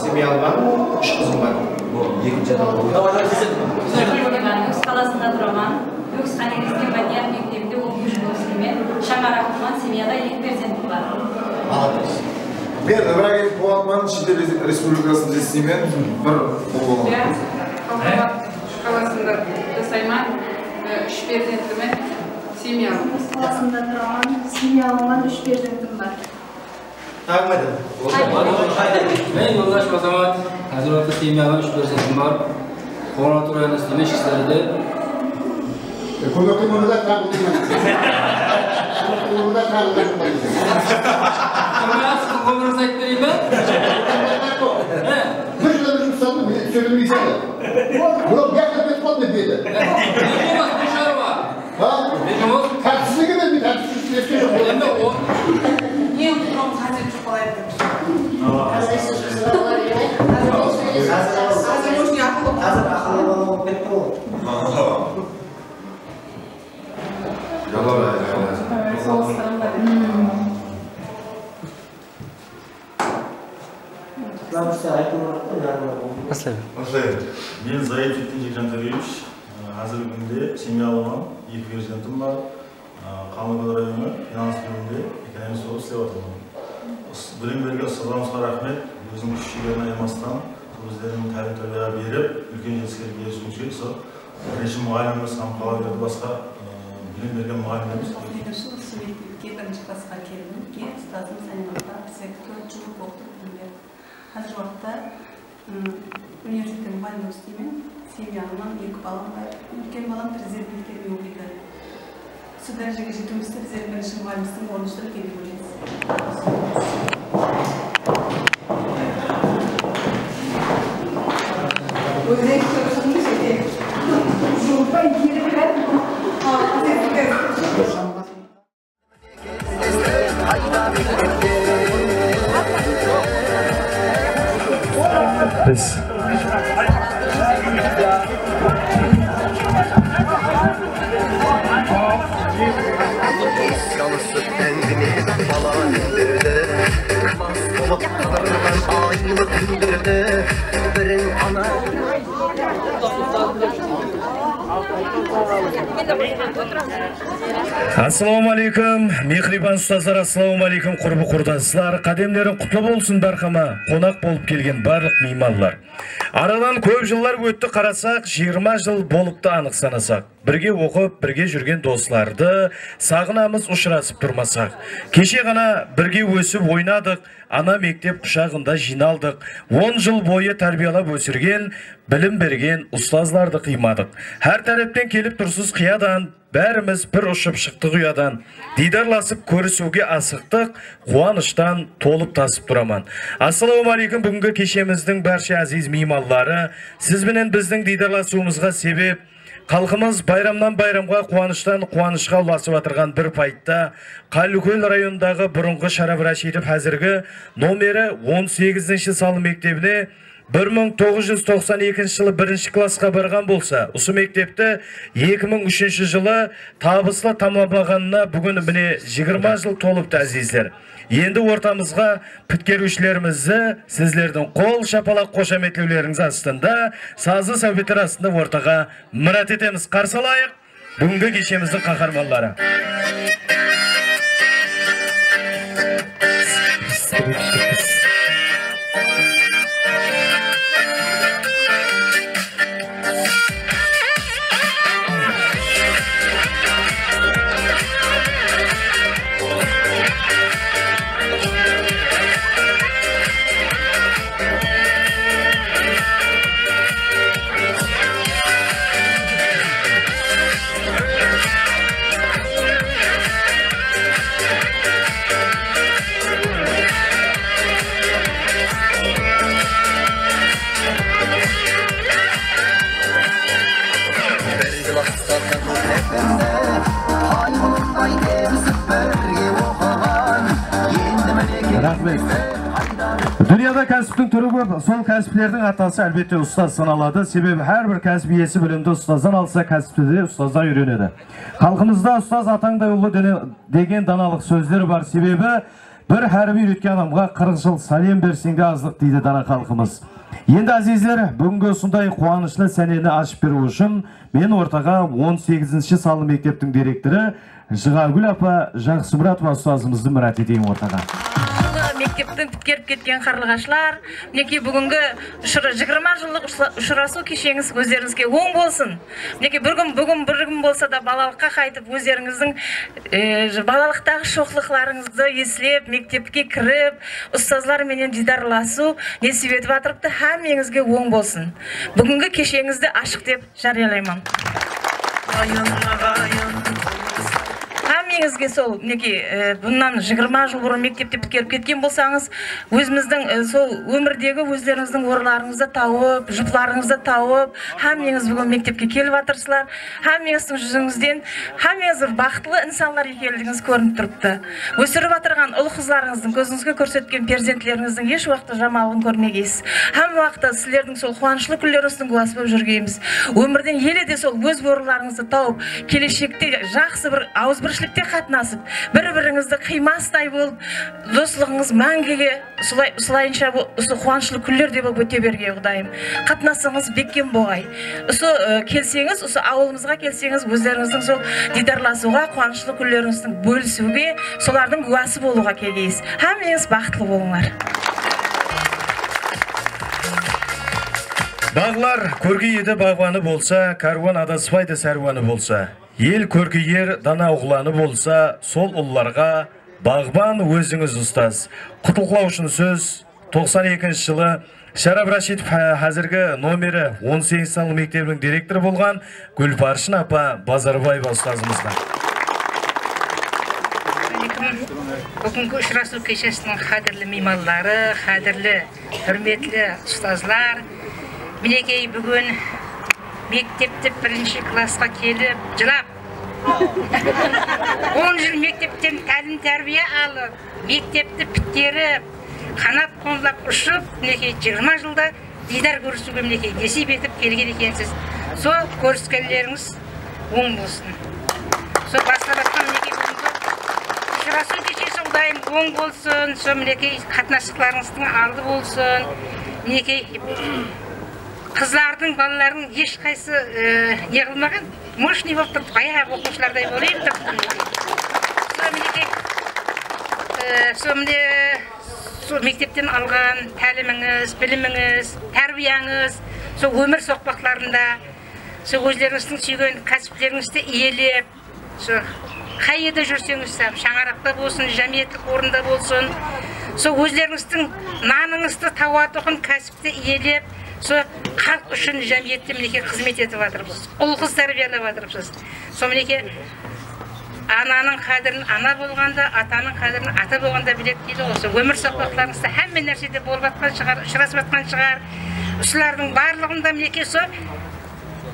Semya Alban, 3 qizim bor. Bu ikkinchi adam. O'z qalasida turaman. Yo'q, Analizga madaniyat maktabida o'qish bo'lsayman. Shahar hukumat Semyada 2 farzandim bor. Men Ibragim Po'atman, Chile Respublikasida ishlayman. Bir o'g'lim. Xonqora qalasida yashayman. 3 farzandim. Semya qalasida turaman. Semya olman 3 farzandim bor. Tag'madi. Men Yo'ldosh Masamat, Hazrati Semyaga 3 farzandim bor. Xonqora turayotgan istimesh ishlarida Ko'ngil bo'lsa qanday qilaman? Ko'ngilda qanday qilaman? Ko'ngilni ayttiraymi? Bir yildan ursam, men söylemeyeceğim. Bu gapni qoldi dedi. Nima deshorva? Ha? Nima? Tartibsizligi mi? Tartibsizlik yo'q. Endi o Ne yapıyorum? Hadi çok kolay demiş. Hazır hoş yapalım. Hazır akıllı bitti. Başlayın. Ben Zayıf Fittin Cantaviyeviç. Hazırlık günde Semya Alman, 2 farzandim var. Qamlık rayonu finans bölümünde ekonomi so'z ishlayotaman. Bilim bergan sizlarga rahmat. O'zim ishga aylanmasdan o'zlarining ta'lim-tarbiya berib, ulkan yetishlarga erishguncha so birinchi muallimimiz ham qolaverdi, boshqa bilim bergan muallimimiz. Birinchi klasga keldim. Keyin ustozim Sanimota sektor jurnal o'qitib hozir vaqtda universitet muallimi ishlayman. Semya Alman, 2 balam var. Ulkan balam prezidentlikka yo'llaydi. Şu dereceye жетуімізді біздер бірінші мұғаліміздің орыншылары келіп ойлаймыз. Өзек көрсіңіз екен. Жолпай келіп Biz Yanısıp kendini falan indirdi. Mas olup kırılan aylık indirdi. Birin ana Assalomu alaykum, mehriban ustozlar, assalomu alaykum, qurbi qurdoshlar. Qadamlaring qutlu bo'lsin barxama. Qo'noq bo'lib kelgan barliq mehmonlar. Aradan ko'p yillar o'tdi, qarasak, 20 yil bo'libdi aniq sanasak. Birga o'qib, birga yurgan do'stlarni sog'inamiz, uchrasib turmasak. Kecha gana birga o'sib o'ynadik, ana maktab qushog'ida jinaldik. 10 yil bo'yi tarbiyalab o'sirgan, bilim bergan ustozlarni qiymadik. Har tarafdan kelib tursiz qiyadan bәріміз бір ұшып шықтық ұядан, дидарласып көрісуге асықтық, қуаныштан толып тасып тұраман. Ассаламу алейкум, бүгінгі кешеміздің бәрші азиз мейманлары, сізбенен біздің дидарласуымызға себеп, халқымыз байрамнан байрамға, қуаныштан қуанышқа ұласып атырған бір пайтта, Қалыкөл райондағы бұрынғы Шарап Рашидов әзіргі номері 18-ші салы мектебіне 1992 жылы 1-ші классқа барған болса, осы мектепті 2003 жылы табыслы тамамлағанына бүгін міне 20 жыл толыпты әзіздер. Енді ортамызға піткерушілерімізді сіздердің қол шапалақ қошаметлеулеріңіз астында, сазы сәубеттер астында ортаға мұрат етеміз. Қарсы алайық бүгінгі кешеміздің қаһармандары. Dünyada kәсіптің түрі көп, сол кәсіплердің атасы әлбетте ұстаз саналады. Себебі әрбір кәсіп иесі білімді ұстаздан алса, кәсіпті де ұстаздан үйренеді. Халқымызда ұстаз атаңдай ұлы деген даналық сөздер бар. Себебі бір әрбір үйреткен адамға 40 жыл сәлем берсеңге аздық дейді дана халқымыз. Енді әзіздер, бүгінгі осындай қуанышлы сәнені ашып беру үшін мен ортаға 18-ші салы мектептің директоры Жығагүл апа Жақсымұратова ұстазымызды мұрат етейін ортаға. Мектептің тіткеріп кеткен қарлығашлар, мінекей бүгінгі 20 жылдық ұшырасу кешеңіз өздеріңізге оң болсын. Мінекей бүгін бір күн болса да балалыққа қайтып, өздеріңіздің балалықтағы шоқлықларыңызды еслеп, мектепке кіріп, ұстазлар менен дидарласу несіп етіп атырыпты, әмеңізге оң болсын. Бүгінгі кешеңізді ашық деп жариялаймын. Әмеңізге сол, бұннан 20 жыл бұрын мектепте біткеріп кеткен болсаңыз, өзіміздің сол өмірдегі өздеріңіздің орыларыңызды тауып, жұпларыңызды тауып, әмеңіз бүгін мектепке келіп атырсылар, әмеңіздің жүзіңізден, әмеңіз бақытлы инсанлар екенлігіңіз көрініп тұрыпты. Өсіріп атырған ұлы қызларыңыздың көзіңізге көрсеткен перзентлеріңіздің еш уақытта жамалығын көрмегейсіз. Әм уақытта сіздердің сол қуанышлы күндеріңіздің куәсі болып жүргенбіз. Өмірден еледе сол өз орыларыңызды тауып, келешекте жақсы бір ауызбіршілікте қатынасып, бір-біріңізді қимастай болып, достығыңыз мәңгіге сұлайынша осы қуанышлы күндерде болып өте берге Құдайым. Қатынасыңыз беккен болғай. Осы келсеңіз, осы ауылымызға келсеңіз, өздеріңіздің сол дидарласуға, қуанышлы күндеріңіздің бөлісуге, солардың куәсі болуға келгейсіз. Әмеңіз бақытлы болыңдар. Бағлар көргі еді бағваны болса, каруан адаспайды сәруаны болса. Ел көркейер дана ұғланы болса, сол ұлларға бағбан өзіңіз ұстаз. Құтылқылау үшін сөз 92 жылы Шарап Рашидов әзіргі номері 18 салы мектебінің директоры болған Гүлбаршын апа Базарбаева ұстазымызға. Бүгінгі ұшырасу кешесінің қадірлі меймандары, қадірлі, құрметлі ұстазлар, мінекей бүгін мектепті 1-ші классқа келіп, жылап. 10 жыл мектептен тәлім тәрбие алып, мектепті біткеріп, қанат қонлап ұшып, мінекей 20 жылда дидар көрісуге мінекей несіп етіп келген екенсіз. Сол көріскенлеріңіз оң болсын. Сол басталатқан мінекей ұшырасу кешесі Құдайым оң болсын. Сол мінекей қатынастықтарыңыздың алды болсын. Мінекей қызлардың, балалардың ешқайсы не қылмаған, мощный болып тұрды, баяғы оқушылардай болып тұрды. Сол мектептен алған тәліміңіз, біліміңіз, тәрбияңыз, сол өмір соқпақтарында, сол өздеріңіздің сүйген кәсіптеріңізді иелеп, сол қай жерде жүрсеңіз, шаңырақта болсын, жәмиеттік орында болсын, сол өздеріңіздің наныңызды тауатұғын кәсіпті иелеп, сол халық үшін жәмиетте мінекей қызмет етіп жатырсыз, ұл қыз тәрбиелеп жатырсыз. Сол мінекей ананың қадірін ана болғанда, атаның қадірін ата болғанда біледі дейді осы. Өмір соқпақтарыңызда әмме нәрседе болып жатқан шығар, ұшырасып жатқан шығар. Осылардың барлығында мінекей сол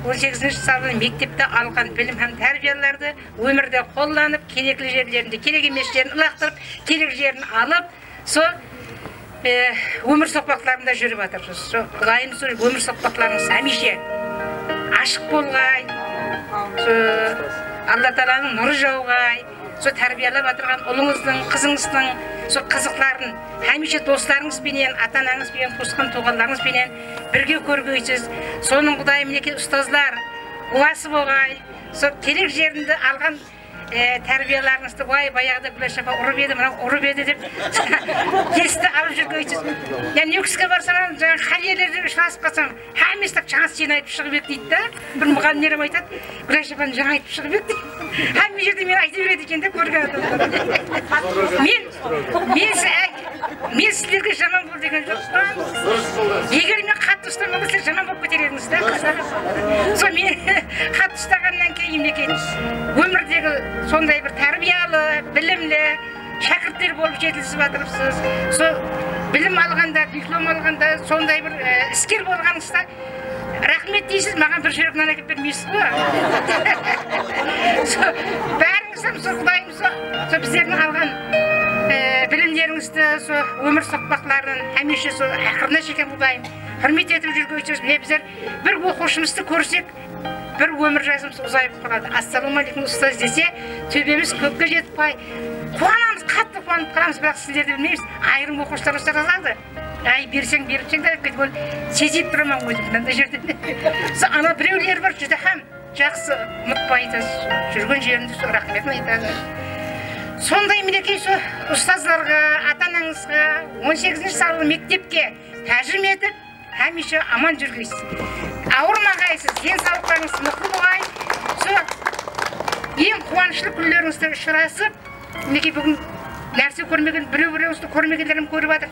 18-ші сабын мектепте алған білім һәм тәрбиелерді өмірде қолданып, керекті жерлерінде керек емес жерін лақтырып, керек жерін алып, сол өмір соқпақтарында жүріп жатырсыз. Сол Құдайым сол өмір соқпақтарыңыз әмеше ашық болғай, Алла Тағаланың нұры жауғай, сол тәрбиелеп отырған ұлыңыздың, қызыңыздың сол қызықтарын әмеше достарыңызбенен, ата-анаңызбен, туысқан туғандарыңызбенен бірге көргейсіз. Соның Құдайым мінекей ұстазлар куәсі болғай, сол керек жерінде алған тәрбиелеріңізді баяғыда Гүлаш апа ұрып еді, мынау ұрып еді деп есті алып жүргейсіз. Yani Нүкіске барсаң, жаңағы халиелерді ұшырасып қалсаң, әместіп жаңасы сені айтып шығып еді дейді да. Бір мұғалімдерім айтады, Гүлаш апаны жаңа айтып шығып еді дейді. Әмме жерде мен айта береді екен де көрген адамдар. Мен сіздерге жаман бол деген жоқпын. Егер мен қатты ұстамаған болса, жаман болып кетер едіңіз да. Сол мен қатты ұстағаннан кейін өмірдегі сондай бір тәрбиялы, білімлі шәкірттер болып жетілісіп жатырсыз. Сол білім алғанда, диплом алғанда сондай бір іскер болғаныңызда рахмет дейсіз, маған бір жүрек нан әкеп бермейсіз ғой. Бәріңіз сол Құдайым сол біздердің алған білімдеріңізді, сол өмір соқпақтарын әмеше сол ақырына шейін Құдайым құрмет етіп жүргейсіз. Біздер бір оқушымызды көрсек, бір өмір жасымыз ұзайып қалады. Ассалаумағалейкум ұстаз десе, төбеміз көкке жетіп қой. Қуанамыз, қатты қуанып қаламыз, бірақ сіздерді білмейміз. Айрым оқушылар осылар жазады. Ай, берсең да, сезіп тұрамын өзім мынандай жерде. Ана біреулер бар, жүдә һәм жақсы ұмытпай айтасыз. Жүрген жерінде сол рахметін айтады. Сондай мінекей сол ұстазларға, ата-анаңызға 18-ші сабын мектепке тәжірибе етіп, әмеше аман жүргейсіз. Ауырмағайсыз, денсаулықтарыңыз мықты болғай. Сол ең қуанышлы күндеріңізді ұшырасып, мінекей бүгін нәрсе көрмеген, біреу-біреуіңізді көрмегендерім көріп жатыр.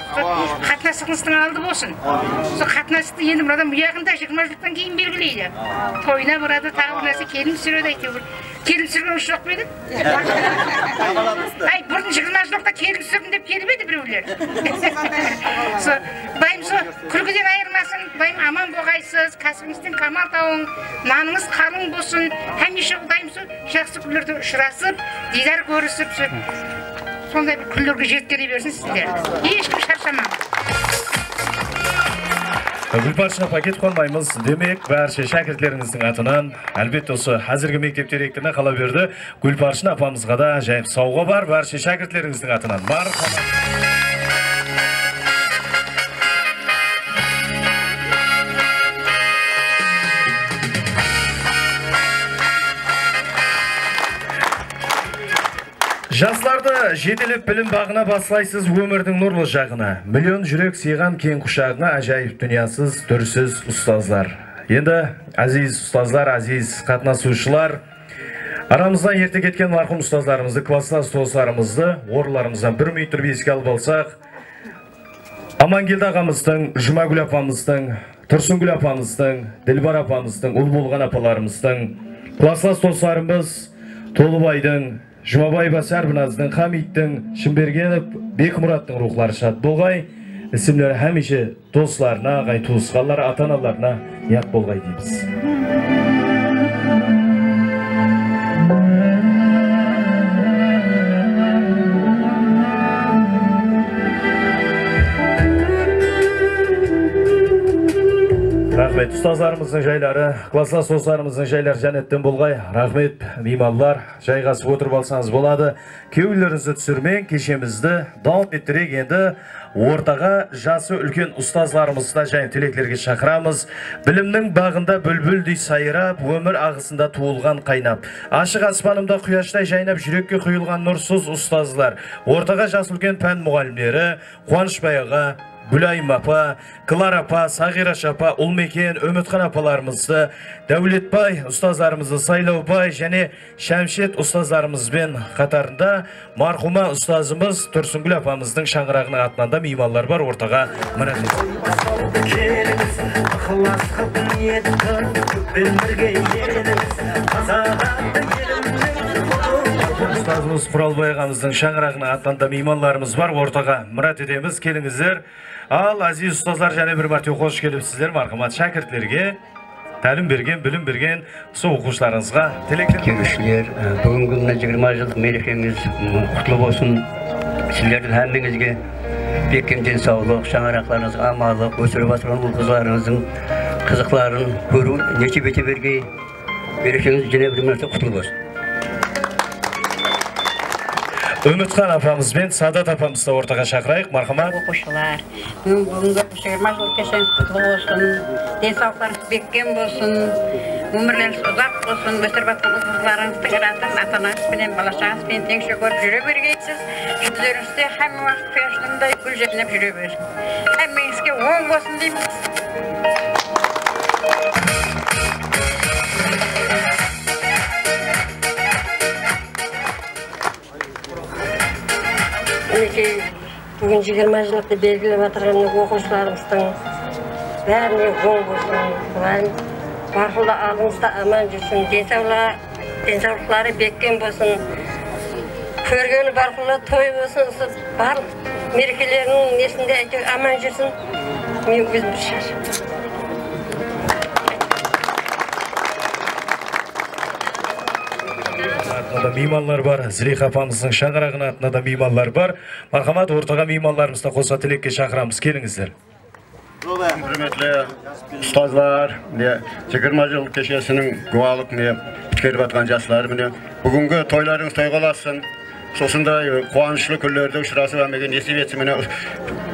Қатынастығыңыздың алды болсын. Сол қатынасты енді мұрадан мұяғында 20 жылдан кейін белгілейді. Тойына барады, тағы бір нәрсе келін түсіреді әйтеуір. Келін түсірген жоқ па еді? Ай, бұрын 20 жылда келін түсірдім деп келіп еді біреулер. Құдайым сол күлкіден айырмасын, Құдайым аман болғайсыз, кәсібіңізден камал тауың, наныңыз қалың болсын. Әмеше Құдайым сол жақсы күндерде ұшырасып, дидар көрісіп, сондай бір күндерге жеткере берсін сіздер. Ешкім шаршамаңыз. Гүлбаршын апа, кетіп қалмаймыз. Демек, бәрше шәкіртлеріңіздің атынан, әлбетте осы әзіргі мектеп директорына қала берді. Гүлбаршын апамызға да жайып сауға бар, бәрше шәкіртлеріңіздің атынан. Жастарды жетелеп білім бағына баслайсыз өмірдің нұрлы жағына. Миллион жүрек сыйған кең құшағына ажайып дүниясыз, түрсіз ұстазлар. Енді әзиз ұстазлар, әзиз қатынасушылар, арамыздан ерте кеткен марқұм ұстазларымызды, класстас достарымызды, орларымыздан бір мүйтіріп еске алып алсақ, Амангелді ағамыздың, Жұмагүл апамыздың, Тұрсынгүл апамыздың, Ділбар апамыздың, ұл болған апаларымыздың, класстас достарымыз, Толыбайдың, Жұмабай Басарбыназдың, Хамидтің, Шымбергенов, Бекмұраттың рухлары шат болғай, ісімлері әмеше достарына, ағай туысқалар, ата-аналарына ят болғай дейміз. Рахмет. Ұстаздарымыздың жайлары, класслас достарымыздың жайлары жәнеттен болғай. Рахмет, меймандар, жайғасып отырып алсаңыз болады. Кеулеріңізді түсірмен кешемізді даун еттірек енді ортаға жасы үлкен ұстаздарымызды және телеклерге шақырамыз. Білімнің бағында бүлбүлдей сайрап, өмір ағысында туылған қайнап. Ашық аспанымда құяштай жайнап, жүрекке құйылған нұрсыз ұстаздар. Ортаға жасы үлкен пән мұғалімдері, Қуанышбай аға, Гүлайым апа, Клара апа, Сағира апа, Ұлмекен, Үмітхан апаларымызды, Дәулетбай ұстаздарымызды, Сайлаубай және Шәмшет ұстаздарымызбен қатарында мархума ұстазымыз Тұрсынгүл апамыздың шаңырағының атынан да меймандар бар, ортаға мұрат Ұстазымыз Құралбай ағамыздың шаңырағының атынан да меймандарымыз бар, ортаға мұрат етеміз, келіңіздер. Ал азиз ұстаздар және бір мәрте қош келіпсіздер, мархамат шәкіртлерге, тәлім берген, білім берген сол оқушыларыңызға тілектер. Келушілер, бүгінгі мына 20 жылдық мерекеңіз құтты болсын. Сіздердің әмеңізге бекем денсаулық, шаңырақтарыңызға амандық, өсіріп отырған ұл-қыздарыңыздың қызықтарын көру, неше бете берге мерекеңіз және бір мәрте құтты болсын. Үмітхан апамыз бен Садат апамызды ортаға шақырайық, мархамат. Оқушылар, бүгінгі 20 жыл кешеңіз құтты болсын, денсаулықтарыңыз бекем болсын, өмірлеріңіз ұзақ болсын, өсіріп жатқан қыздарыңыздың артын ата-анаңызбен, бала-шағаңызбен тең көріп жүре бергейсіз. Жүздеріңізде һәм уақыт құяшындай гүл жайнап жүре берсін. Әмеңізге оң болсын дейміз. Бүгін 20 жылықты белгілеп отырған оқушыларымыздың бәріне оң болсын. Құлайым, бақылда алдыңызда аман жүрсін, денсаулықтары беккен болсын. Көргені бақылда той болсын, барлық мерекелерінің несінде әйтеуір аман жүрсін. Мен өзім бір шашым. Атында мейманлар бар, Зілейха апамыздың шаңырағының атында да мейманлар бар. Мархамат, ортаға мейманларымызды қоса тілекке шақырамыз, келіңіздер. Құрметлі ұстазлар, 20 жыл кешесінің гуалық біткеріп атқан жастар, бүгінгі тойларыңыз той қаласын. Сосындай қуанышлы күндерде ұшырасып әмеген несіп етсімене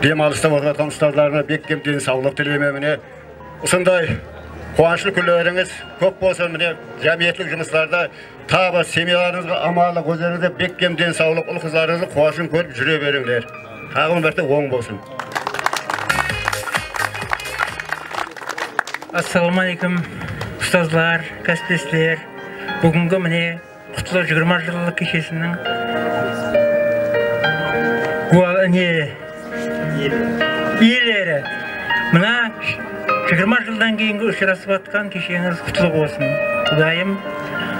демалыста болып жатқан ұстазларына бекем денсаулық тілемеміне. Осындай қуанышлы күндеріңіз көп болсын, жәмиеттік жұмыстарда табы семьяларыңызға амалық, өздеріңізде бекем денсаулық, ұл-қыздарыңызды қуашын көріп жүре беріңдер. Қағым бәрте оң болсын. Ассалаумалейкум, ұстазлар, кәсіптестер. Бүгінгі міне құтылы 20 жылдық кешесінің иелері. Мына 20 жылдан кейінгі ұшырасып атқан кешеңіз құтылы болсын. Құдайым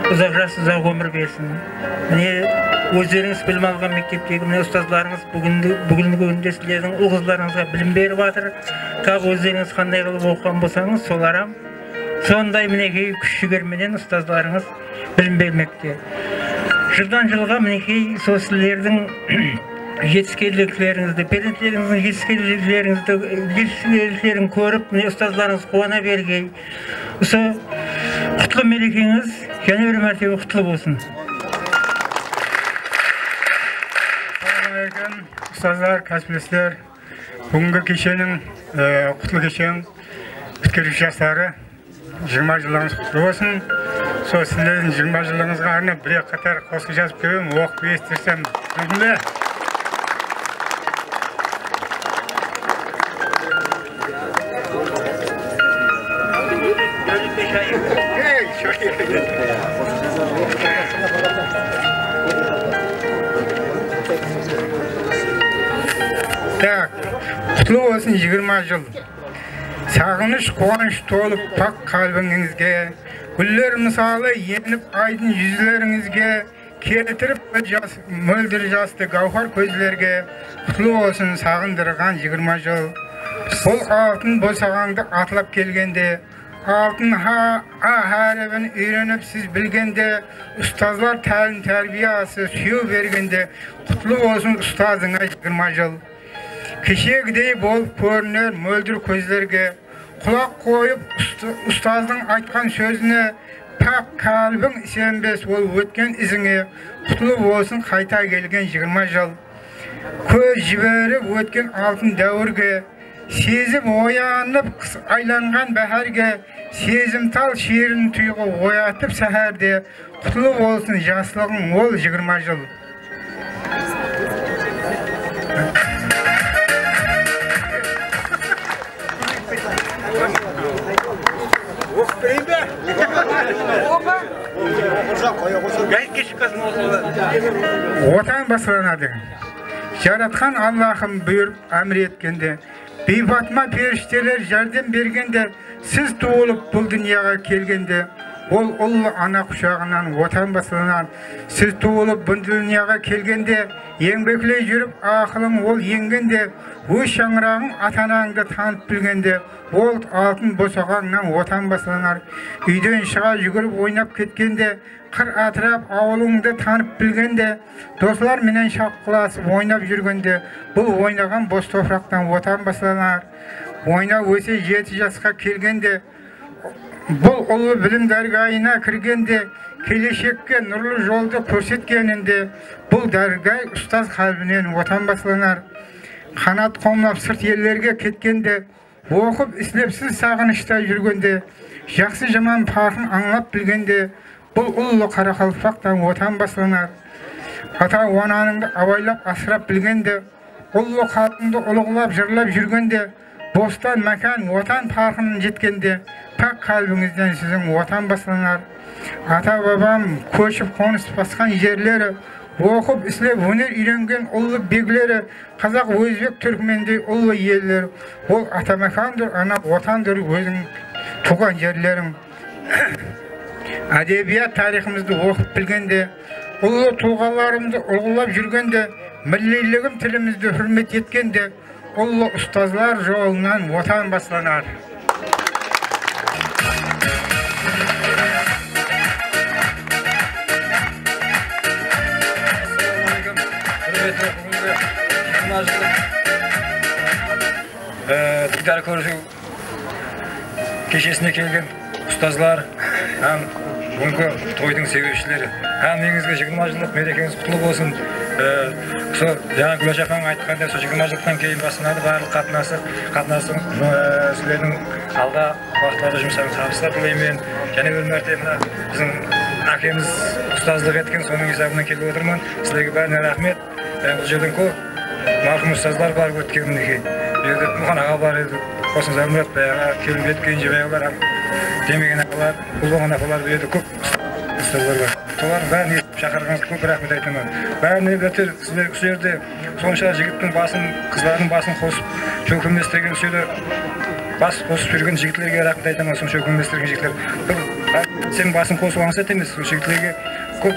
ұзақ жас, ұзақ өмір берсін. Міне өздеріңіз білім алған мектептегі міне ұстазларыңыз бүгінгі күнде сіздердің ұл-қыздарыңызға білім беріп жатыр. Тағы өздеріңіз қандай қылып оқыған болсаңыз, соларам сондай мінекей күш-жігерменен ұстазларыңыз білім бермекте. Жылдан жылға мінекей сол сіздердің жетіскерліктеріңізді, перзенттеріңіздің жетіскерліктерін көріп, міне ұстазларыңыз қуана бергей. Осы құтлы мерекеңіз және бір мәртебе құтлы болсын. Assalamualaikum, ұстаздар, кәсіптестер. Бүгінгі кешенің құтлы кешен біткеруші жастары 20 жылыңыз құтлы болсын. Сол сіздердің 20 жылыңызға арнап бір қатар қосқы жазып көбім, оқып естірсем мүмкін бе? Құтлы болсын 20 жыл. Сағыныш, қуаныш толып пақ қалбіңізге, гүллер мысалы еніп айдын жүзлеріңізге, келтіріп мөлдір жасты гауһар көзлерге. Құтлы болсын сағындырған 20 жыл. Бұл алтын босағаңды атылап келгенде, алтын әрібін үйреніп сіз білгенде, ұстазлар тәлім тәрбиясы сүйеу бергенде, құтлы болсын ұстазыңа 20 жыл. Кешегідей болып көрінер мөлдір көздерге, kulak koyup ustazdın aytkan sözüne pak kalbin senbes ol ötken izine kutlu olsun kayta gelgen 20 yıl. Köz jiberip ötken altın davrge sezip oyanıp aylangan baharga sezimtal şiirin tuygu oyatıp saherde kutlu olsun jaslığın ol 20 yıl. Otan basılanadı. Yaratkan Allah'ım buyurup emretkende, beybatma perişteler yardım bergende, siz doğulup bu dünyaya kelgende, ol ullu ana kuşağından otan basılanan, siz doğulup bu dünyaya kelgende, yenbekle yürüp akılın ol yengende, o şangrağın atanağında tanıp bilgende, ol altın bosağandan otan basılanar, üyden şağa yugurup oynap ketkende, kır atrap avulunda tanıp bilgende, dostlar menen şakkulasıp oynap yürgende, bu oynagan boz topraktan otan basılanar, oynap öse 7 yaşka kelgende, bu ulu bilim dergahına kirgende, kelişekке nurlu yolda körsetkeninde, bu dergah ustaz kalbinen otan basılanar, kanat komlap sırt yerlerge ketkende, okup islepsiz sağınışta yürgende, жақсы жаман farkın anlap bilgende, бұл ұлы қара қалпақтан отан басыланар. Ата анаңды абайлап асырап білгенде, ұлы халқыңды ұлығылап жырлап жүргенде, бостан мәкан отан парқының жеткенде, пак қалбіңізден сіздің отан басыланар. Ата бабам көшіп қоныс басқан жерлері, оқып іслеп өнер үйренген ұлы беглері, қазақ өзбек түркмендей ұлы елдер, ол ата мәкандыр, ана отандыр өзің туған жерлерің. Әдебият тарихымызды оқып білгенде, ұлы тұлғаларымызды ұлғылап жүргенде, миллилігім тілімізді хүрмет еткенде, ұлы ұстазлар жолынан отан басыланар. Дидар көрісу кешесіне келген ұстазлар, һәм бүгінгі тойдың себепшілері, һәм негізгі 20 жылдық мерекеңіз құтты болсын. Жаңа Гүлаш апаң айтқандай, 20 жылдан кейін басталады барлық қатынасы сіздердің алда уақытларда жұмыстарыңыз табыстар тілеймін. Және бір мәрте мына біздің әкеміз ұстаздық еткен, соның есебінен келіп отырмын. Сіздерге бәріне рахмет. Бұл жерден көп марқұм ұстаздар бар өткен мінекей. Бұл Мұқан аға бар еді, Қосын Зармұрат баяға келіп еткен жебайғылар, демеген ағалар, ұлбаған апалар еді, көп ұстаздар бар. Солар бәрін естіп шақырғаныңыз көп рахмет айтамын. Бәріне бәтер сіздер жерде сонша жігіттің басын, қыздардың басын қосып, шөкілместірген сөйлі бас қосып жүрген жігітлерге рахмет айтамын, сонша шөкілместірген жігітлер. Сен басын қосып аңсат емес, жігітлерге көп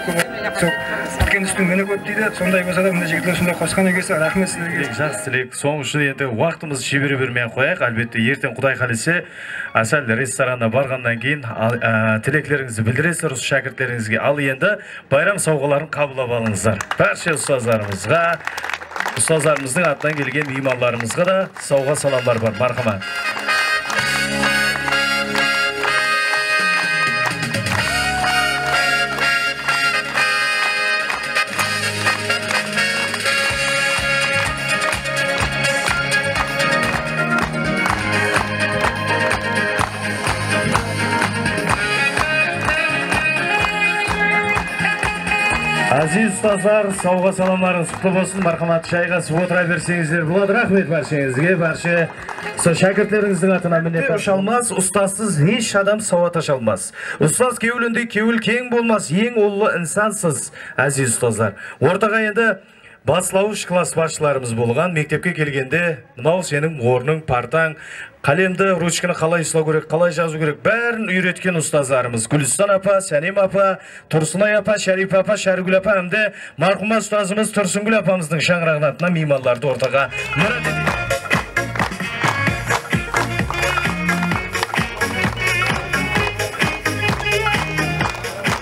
өткен үстін мені көп дейді, сондай болса да мына жігітлер сондай қосқан екесі, рахмет сіздерге. Жақсы тілек. Соңғы үшін енді уақытымыз шебере бермей қояйық. Әлбетте ертең Құдай қаласа Асал ресторанына барғаннан кейін тілектеріңізді білдіресіздер осы шәкірттеріңізге. Ал енді байрам сауғаларын қабылдап алыңыздар. Барша ұстаздарымызға, ұстаздарымыздың атынан келген меймандарымызға да сауға саламдар бар. Мархамат. Aziz ұстаздар, сауға саламдарыңыз құтты болсын. Мархамат, шайғасып отыра берсеңіздер болады. Рахмет баршаңызге, барша шәкірттеріңіздің атына мінет аша алмас, ұстазсыз еш адам сауат аша алмас. Ұстаз кеуілінде кеуіл кең болмас, ең ұлы инсансыз, әзиз ұстаздар. Ортаға енді Батыслауыш класс басшыларымыз болған, мектепке келгенде, мынау сенің орның, партаң, қалемді, ручканы қалай ұстау керек, қалай жазу керек, бәрін үйреткен ұстаздарымыз. Гүлістан апа, Сәнем апа, Тұрсынай апа, Шәрипа апа, Шәргүл апа, әмді марқұма ұстазымыз Тұрсынгүл апамыздың шаңырағын атына меймандарды ортаға мұрат етеді.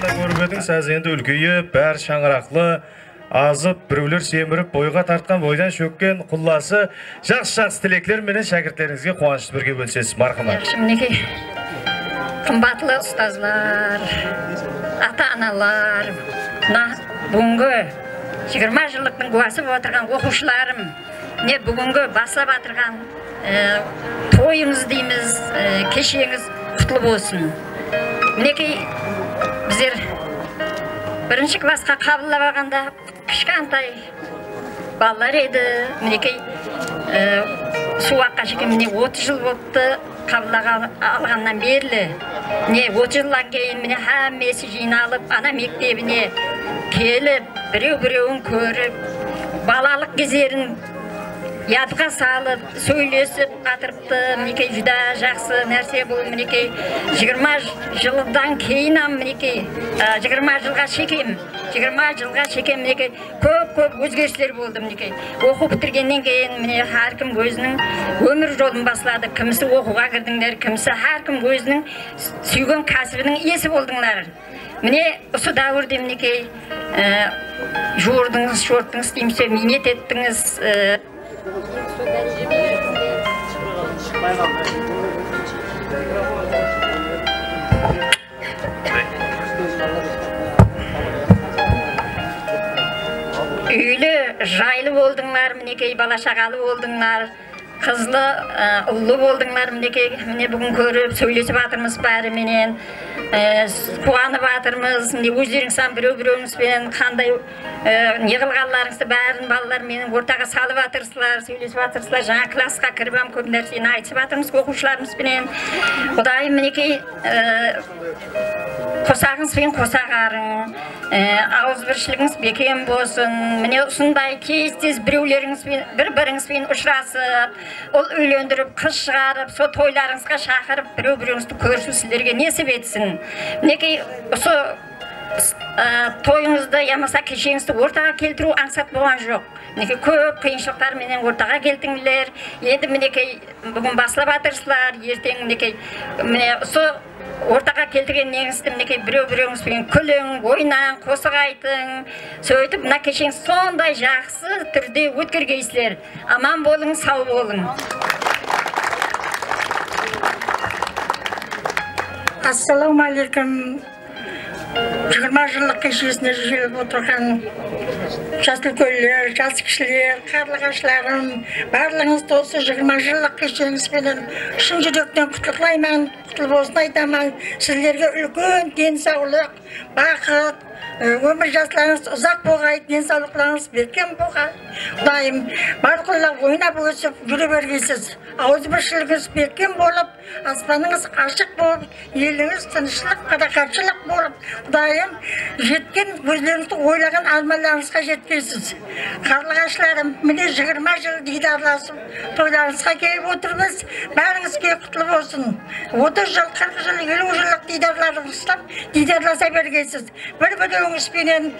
Көріп едіңіз, әз енді үлкейіп, бәр шаңырақлы, азып, біреулер семіріп, бойға тартқан, бойдан шөккен құлласы жақсы тілеклер менен шәкірттеріңізге қуанышты бірге бөлсесіз, мархамат. Мінекей, қымбатлы ұстазлар, ата-аналар, бүгінгі 20 жылдықтың куәсі отырған оқушыларым, не бүгінгі басып атырған тойыңыз дейміз, кешеңіз құтлы болсын. Мінекей, біздер бірінші классқа қабылдап алғанда кішкентай балалар еді. Мінекей, суаққа жеке міне 30 жыл болыпты қабылдап алғаннан берлі. Не 30 жылдан кейін міне әммесі жиналып, ана мектебіне келіп, біреу-біреуін көріп, балалық кездерін ядға салып, сөйлесіп қатырыпты. Мінекей, жүда жақсы нәрсе бұл. Мінекей, 20 жылдан кейін 20 жылға шекем. 20 жылға шекем, мінекей, көп өзгерістер болды. Мінекей, оқу бітіргеннен кейін міне әркім өзінің өмір жолын басылады. Кімісі оқуға кірдіңдер, кімісі әркім өзінің сүйген кәсібінің иесі болдыңдар. Міне, осы дәуірде мінекей, жуырдыңыз, шорттыңыз деймізсе, минет еттіңіз. Үйлі, жайлы болдыңлар, мінекей, бала шағалы болдыңлар, қызлы, ұллы болдыңлар. Мінекей, міне бүгін көріп, сөйлесіп атырмыз бәрі менен, қуанып атырмыз. Міне өздеріңіздің біреу-біреуіңізбен қандай не қылғанларыңызды бәрін балалар менің ортаға салып атырсызлар, сөйлесіп атырсызлар. Жаңа классқа кіріп көп нәрсені айтып атырмыз оқушыларымызбен. Құдайым мінекей, қосағыңызбен қосағарың, ауызбіршілігіңіз бекем болсын. Міне осындай тез біреулеріңізбен, бір-біріңізбен ұшырасып, ол үйлендіріп, қыз шығарып, сол тойларыңызға шақырып, біреу-біреуіңізді көрісу сіздерге несіп етсін. Мінекей, осы тойыңызды, ямаса кешеңізді ортаға келтіру аңсат болған жоқ. Мінекей, көп қиыншылықтар менен ортаға келтіңдер. Енді мінекей, бүгін басылап атырсызлар, ертең мінекей, осы ортаға келтірген неңізді мінекей біреу-біреуіңізбен күлің, ойнан, қосық айтың. Сөйтіп, мына кешеңіз сондай жақсы түрде өткергейсіздер. Аман болың, сау болың. Ассалаумалейкум. 20 жылдық кешесіне жиылып отырған жас үлкендер, жас кішілер, қарлығашларым, барлығыңызды осы 20 жылдық кешеңізбенен шын жүректен құттықтаймын, құтты болсын айтамын. Сіздерге үлкен денсаулық, бақыт, өмір жастарыңыз ұзақ болғай, денсаулықтарыңыз бекем болғай. Құдайым барқұлла ойнап өсіп жүре бергейсіз. Ауызбіршілігіңіз бекем болып, аспаныңыз ашық болып, еліңіз тыныштық, қарақатшылық болып, Құдайым жеткен өздеріңізді ойлаған армандарыңызға жеткейсіз. Қарлығашларым, міне 20 жыл дидарласып, тойларыңызға келіп отырмыз. Бәріңізге құтлы болсын. 30 жыл, 40 жыл, 50 жылдық дидарларыңыздан дидарласа бергейсіз. Бір-біріңізбенен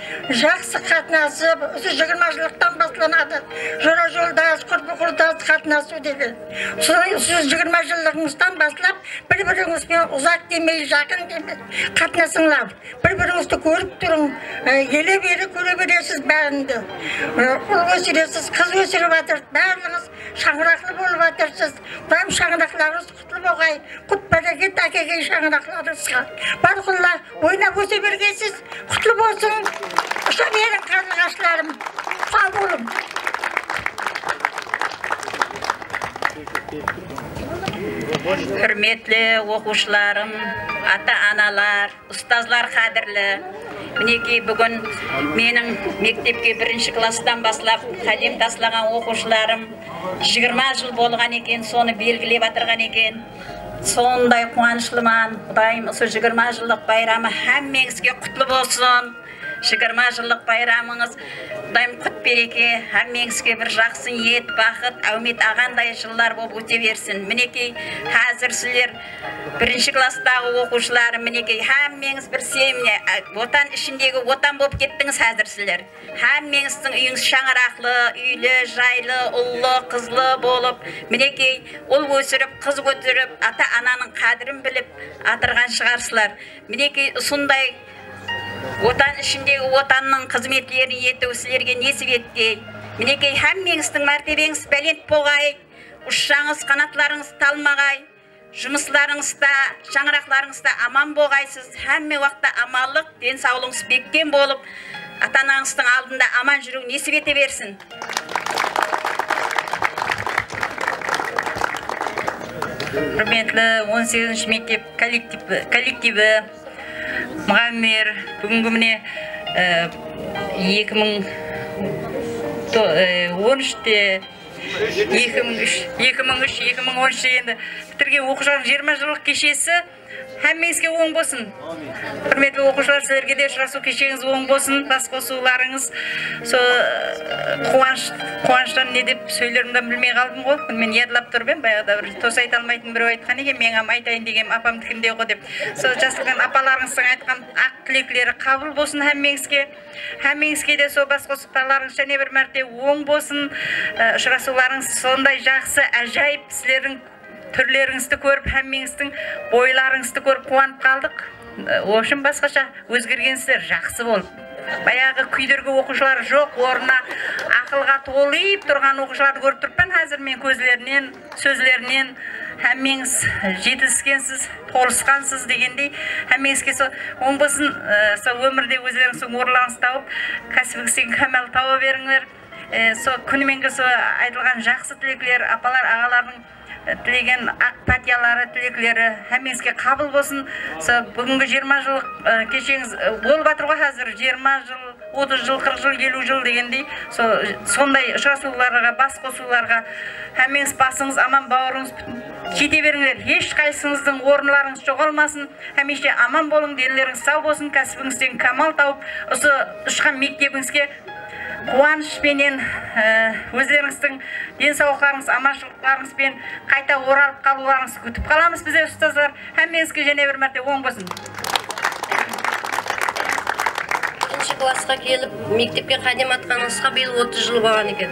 жақсы қатынасып, осы 20 жылдықтан басталады. Жора жолдас, құрбы-құрдас қатынасу деген. Сіз 20 жылдығыңыздан бастап, бір-біріңізбен ұзақ демей, жақын демей қатынасыңлар. Бір-біріңізді көріп тұрың, еле бері көре бересіз бәрінді. Ұл өсіресіз, қыз өсіріп атыр, бәріңіз шаңырақлы болып атырсыз. Құдайым шаңырақларыңыз құтлы болғай, құт берекет әкелген шаңырақларыңызға. Барқұлла ойнап өсе бергейсіз, құтлы болсын. Ұша берің қарлығашларым, сау болың. Hürmetli оқушыларым, ата-аналар, ұстазлар қадірлі. Мінекей бүгін менің мектепке 1-ші класстан басылап қалем таслаған оқушыларым 20 жыл болған екен, соны белгілеп атырған екен. Сондай қуанышлыман. Құдайым осы 20 жылдық байрамы әммеңізге құтлы болсын. 20 жылдық байрамыңыз құдайым құт береке, әммеңізге бір жақсы ниет, бақыт, әумет ағандай жылдар болып өте берсін. Мінекей, қазір сіздер 1-ші класстағы оқушылары, мінекей, әммеңіз бір семіне, отан ішіндегі отан болып кеттіңіз қазір сіздер. Әммеңіздің үйіңіз шаңырақлы, үйлі, жайлы, ұллы, қызлы болып, мінекей, ұл өсіріп, қыз көтеріп, ата-ананың қадірін біліп атырған шығарсызлар. Мінекей, сондай Отан ішіндегі отанның қызметлерін ету сілерге несіп етпей. Мінекей әммеңіздің мәртебеңіз бәлент болғай, ұшшаңыз қанатларыңыз талмағай, жұмысларыңызда, шаңырақларыңызда аман болғайсыз, әмме уақытта амалық, денсаулығыңыз беккен болып, ата-анаңыздың алдында аман жүру несіп ете берсін. Құрметлі 18-ші мектеп коллективі, мұғалімдер, бүгінгі міне 2013-те 2003-2013 енді бітірген оқушылардың 20 жылдық кешесі әммеңізге оң болсын. Құрметлі оқушылар, сіздерге де ұшырасу кешеңіз оң болсын. Бас қосуларыңыз қуаныштан не деп сөйлерімді білмей қалдым ғой. Мен ядылап тұрмын, баяғыда бір тос айта алмайтын бір айтқан екен, мен айтайын деген апам тікінде ғой деп. Жасылған апаларыңыздың айтқан ақ тілеклері қабыл болсын әммеңізге. Әммеңізге де сол бас қосуларыңыз және бір мәрте оң болсын. Ұшырасуларыңыз сондай жақсы, әжайып, сіздердің түрлеріңізді көріп, әммеңіздің бойларыңызды көріп қуанып қалдық. Ошын басқаша өзгергенсіздер жақсы болып. Баяғы күйдерге оқушылар жоқ, орнына ақылға толып тұрған оқушыларды көріп тұрппен, қазір мен көзлерінен, сөзлерінен әммеңіз жетіскенсіз, толысқансыз дегендей, әммеңізге оң болсын, өмірде өздеріңіздің орларыңыз тауып, кәсібіңізден кәмәл тауып беріңдер. Күніменгі айтылған жақсы тілеклер, апалар, ағалардың тілеген ақ патиялары, тілеклері әммеңізге қабыл болсын. Бүгінгі 20 жыл кешеңіз болып жатыр ғой, қазір 20 жыл, 30 жыл, 40 жыл, 50 жыл дегендей. Сондай ұшырасуларға, бас қосуларға әммеңіз басыңыз аман, бауырыңыз кете беріңдер. Ешқайсыңыздың орынларыңыз жоғалмасын. Әмеше аман болың, денелеріңіз сау болсын, кәсібіңізден камал тауып, осы ұшқан мектебіңізге қуанышпенен өздеріңіздің денсаулықтарыңыз, аманшылықтарыңызбен қайта оралып қалуларыңызды күтіп қаламыз бізде ұстаздар. Әммеңізге және бір мәрте оң болсын. Бірінші классқа келіп, мектепке қадам атқаныңызға биыл 30 жыл болған екен.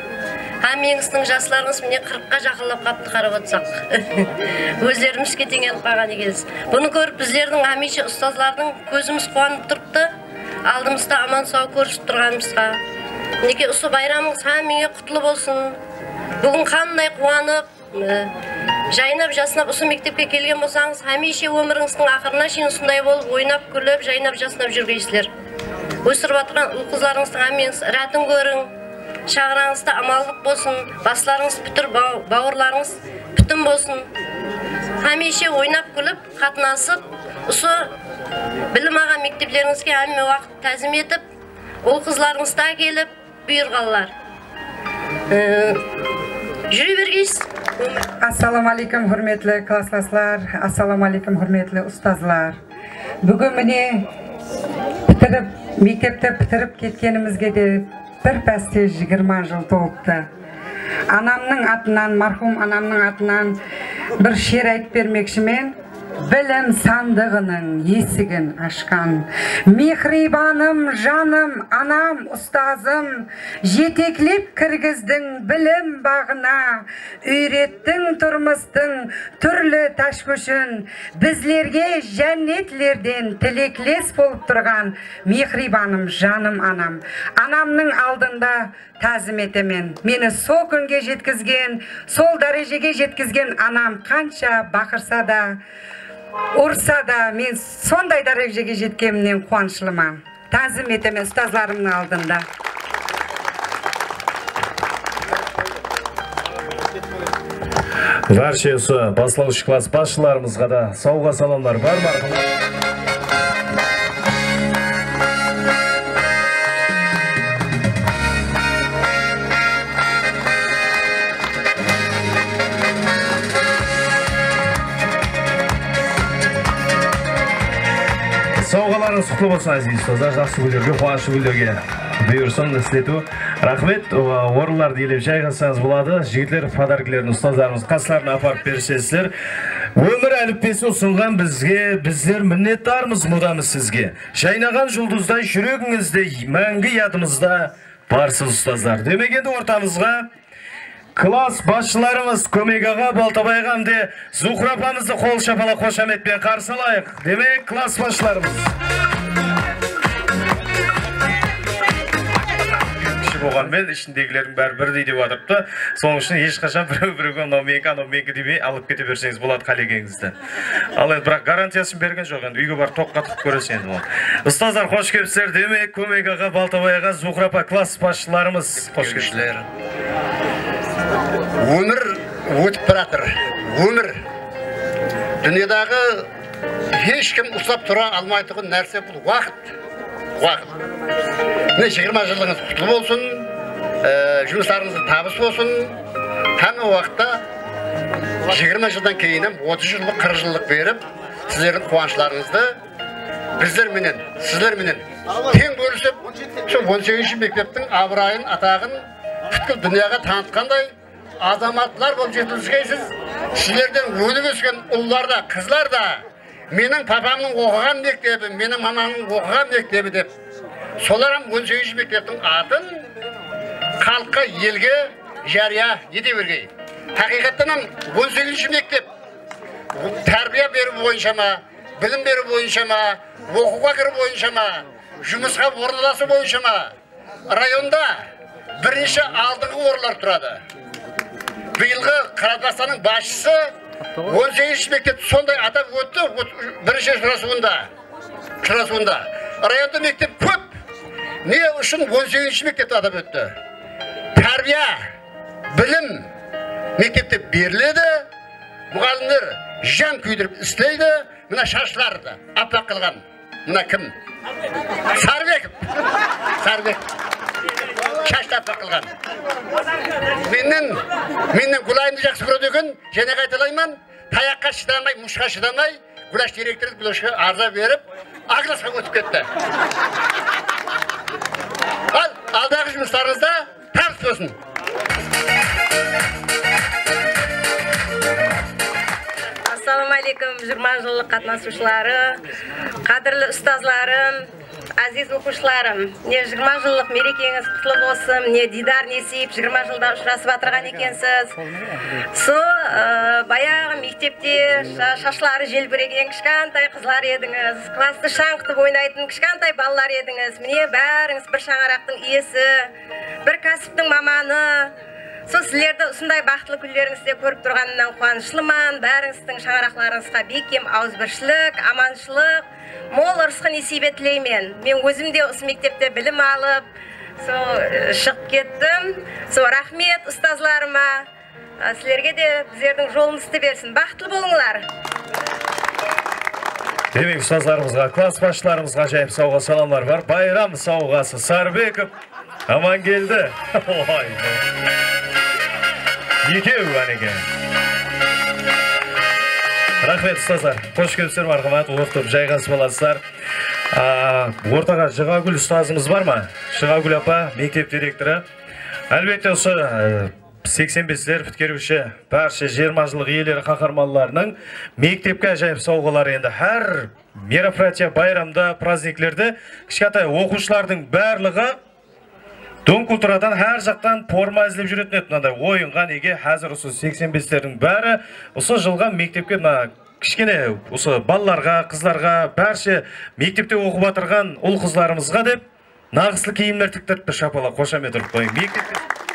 Әммеңіздің жасларыңыз міне 40-қа жақындап қапты қарап отырсақ. Өздеріміз кетеңеліп қалған екенсіз. Бұны көріп біздердің әмеше ұстазлардың көзіміз қуанып тұрыпты. Алдымызда аман сау көрісіп тұрғанымызға. Неке осы байрамыңыз әммеңе құтлы болсын. Бүгін қандай қуанып, жайнап, жасынап осы мектепке келген болсаңыз, әмеше өміріңіздің ақырына шейін осындай болып, ойнап, күліп, жайнап, жасынап жүргейсіздер. Өсіріп атқан ұл-қызларыңыздың әммеңіз рәтін көрің, шағыраңызда амалдық болсын, басларыңыз бүтір, бауырларыңыз бүтін болсын. Әмеше ойнап, күліп, қатынасып, осы білім аға мектеплеріңізге әмме уақыт тәзім етіп, ұл-қызларыңызда келіп, бұйырғалар. Жүре бергейсіз. Ассаламу алейкум, құрметлі классластар, ассаламу алейкум, құрметлі ұстазлар. Бүгін міне мектепті бітіріп кеткенімізге де бір пәсте 20 жыл толыпты. Анамның атынан, мархум анамның атынан бір шер айтып бермекшімен, білім сандығының есігін ашқан. Мехрибаным, жаным, анам, ұстазым, жетеклеп кіргіздің білім бағына, үйреттің тұрмыстың түрлі ташкөшін, біздерге жәннетлерден тілеклес болып тұрған мехрибаным, жаным, анам. Анамның алдында тәзім етемен. Мені сол күнге жеткізген, сол дәрежеге жеткізген анам қанша бақырса да, ұрса да, мен сондай дәрежеге жеткенімнен қуаныштымын. Тәзім етемен ұстазларымның алдында. Барша осы бастауыш класс басшыларымызға да сауға саламдар бар марқұм. Сауғаларыңыз құтлы болсын, әзіз ұстаздар, жақсы гүлдерге, қуанышты гүлдерге бұйырсын істету. Рахмет, орынларды елеп жайғасаңыз болады. Жігітлер подаркілерін ұстаздарымыз қасыларына апарып берсеңіздер. Өмір әліппесін ұсынған біздер міннеттармыз, мұдамыз сізге. Жайнаған жұлдыздай жүрегіңізде, мәңгі ядымызда барсыз ұстаздар. Демегенде ортамызға класс басшыларымыз көмек аға Балтабай ағамды Зухра апамызды қол шапалақ қошаметпен қарсы алайық. Демек класс басшыларымыз. болғанмен ішіндегілердің бәрі бірдей деп жатырыпты. Соның үшін ешқашан біреу-біреуге анау менікі демей алып кете берсеңіз болады қалегеңізді. Ал енді бірақ гарантиясын берген жоқ, енді үйге барып тоққа тығып көресіз енді. Ұстаздар, қош келіпсіздер. Демек, Көмек аға, Балтабай аға, Зухра апа класс басшыларымыз қош келіпсіздер. Өмір өтіп баратыр. Өмір дүниедағы ешкім ұстап тұра алмайтын нәрсе бұл уақыт. Міне 20 жылыңыз құтты болсын, жұмыстарыңыз табыс болсын. Тәмі уақытта 20 жылдан кейінім 30 жылдық, 40 жылдық беріп, сіздердің қуанышларыңызды біздерменен, сіздерменен тең бөлісіп, сол 18-ші мектептің абырайын, атағын бүткіл дүнияға танытқандай азаматтар болып жетіліскейсіз. Сіздерден өніп өскен ұллар да, қызлар да менің папамның оқыған мектебі, менің мамамның оқыған мектебі деп, соларым 18-ші мектептің атын халыққа, елге жария ете бергей. Хақиқаттан 18-ші мектеп тәрбие беру бойынша ма, білім беру бойынша ма, оқуға кіру бойынша ма, жұмысқа орналасу бойынша ма, районда бірінші алдыңғы орындар тұрады. Биылғы Қаратбастанның басшысы 18-ші мектепті сондай атап өтті, бірінші шырасуында. Районда мектеп көп. Не үшін 18-ші мектепті атап өтті? Тәрбие, білім мектепте беріледі, мұғалімдер жан күйдіріп істейді. Мына шашыларды аппақ қылған. Мына кім? Сарбек. Шашты аппақ қылған. Менен Гүлайымды жақсы көреді екен, және қайталайман, таяққа шыдамай, мұшқа шыдамай, Гүлаш директоры Гүлашқа арза беріп, Ағыласқа өтіп кетті. Алдағы жұмыстарыңызда табыс болсын. Ассалаумағалейкум, 20 жылдық қатынасушылары, қадірлі ұстазларым, азиз оқушыларым. Не 20 жылдық мерекеңіз құтлы болсын, не Дидар Несип 20 жылда ұшырасып атырған екенсіз. Баяғы мектепте шашлары желбіреген кішкентай қызлар едіңіз, класты шаңқытып ойнайтын кішкентай балалар едіңіз. Міне бәріңіз бір шаңырақтың иесі, бір кәсіптің маманы. Сіздерді ұсындай бақытлы күндеріңізде көріп тұрғанымнан қуаныштымын. Бәріңіздің шаңырақларыңызға бекем ауызбіршілік, аманшылық, мол ырысқы несібе тілеймін. Мен өзім де осы мектепте білім алып, шығып кеттім. Рахмет ұстазларыма. Сіздерге де біздердің жолымызды берсін. Бақытлы болыңыздар. Демек, ұстазларымызға, класс басшыларымызға жайып сауға саламлар бар. Байрам сауғасы Сарбеков аман келді. Екеу әнеге. Рахмет ұстаздар. Қош келіпсіздер мархамат, оқытып жайғасып аласыздар. Ортаға Жығагүл ұстазымыз бар ма? Жығагүл апа, мектеп директоры. Әлбетте осы 85-лер біткеруші барша 20 жылық иелері қаһарманларының мектепке жайып сауғалары енді әр мероприятия, байрамда, праздниклерді кішкентай оқушылардың барлығы Дон культурадан әр жақтан форма іздеп жүретін еді. Мынандай ойынға неге қазір осы 85-лердің бәрі осы жылға мектепке кішкене осы балаларға, қызларға, бәрше мектепте оқып отырған ұл қызларымызға деп нағыслы киімдер тіктіріпті, шапала қошамет ұрып қойын.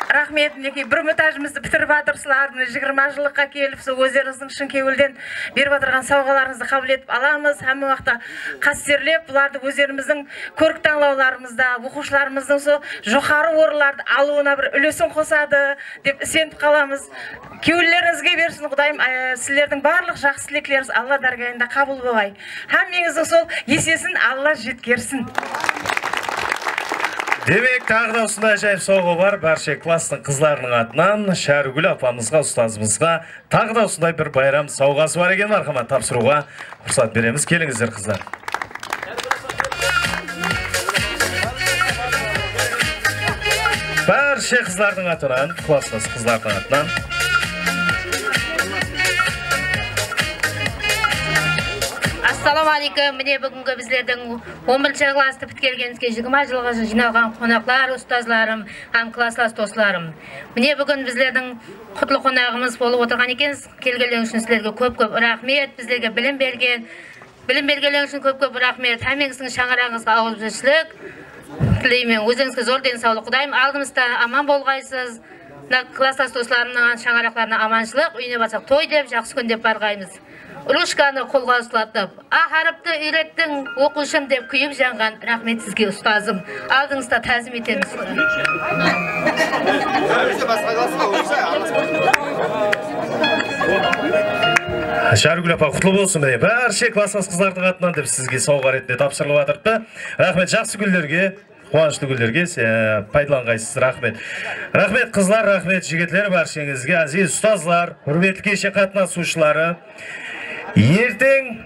Рахмет, мінекей бір мұтажымызды бітіріп атырсылар, 20 жылыққа келіп, өздеріңіздің шын кеуілден беріп атырған сауғаларыңызды қабыл етіп аламыз. Әмі уақытта қастерлеп, бұларды өздеріміздің көрік таңлауларымызда, оқушыларымыздың жоғары орынларды алуына бір үлесін қосады деп сеніп қаламыз. Кеуілеріңізге берсін, Құдайым, сіздердің барлық жақсы тілектеріңіз Алла дәргайында қабыл болғай. Әмеңіздің сол есесін Алла жеткерсін. Демек, тағы да осындай жайып сауғы бар, барша класстың қызларының атынан Шәргүл апамызға, ұстазымызға тағы да осындай бір байрам сауғасы бар екен, мархамат, тапсыруға рұқсат береміз. Келіңіздер, қыздар. Барша қызлардың атынан, класстас қызлардың атынан Ассалаумағалейкум, міне бүгінгі біздердің 11 класты біткергенізге 20 жылға жиналған қонақлар, ұстазларым, һәм класслас достарым. Міне бүгін біздердің құтлы қонағымыз болып отырған екенсіз. Келгеніңіз үшін сіздерге көп-көп рахмет, біздерге білім бергеніңіз үшін көп-көп рахмет. Әмеңіздің шаңырағыңызға ауызбіршілік, тілеймен. Өзіңізге зор денсаулық. Құдайым алдымызда аман болғайсыз. Класстас достарымның шаңырақтарына аманшылық, үйіне барсақ той деп, жақсы күн деп барғаймыз. Рушканы қолға ұстатып, А харіпті үйреттің, оқушым деп күйіп жанған. Рахмет сізге ұстазым. Алдыңызда тәзім етеміз. Шаргүл апа, құтлы болсын міне. Бәрше класстас қыздардың атынан деп сізге сауға ретінде тапсырылып жатырды. Рахмет, жақсы күндерге, қуанышты күндерге пайдаланғайсыз. Рахмет. Рахмет қызлар, рахмет жігітлер баршаңызге, әзиз ұстазлар, құрметті кеше қатынасушылары. Ертең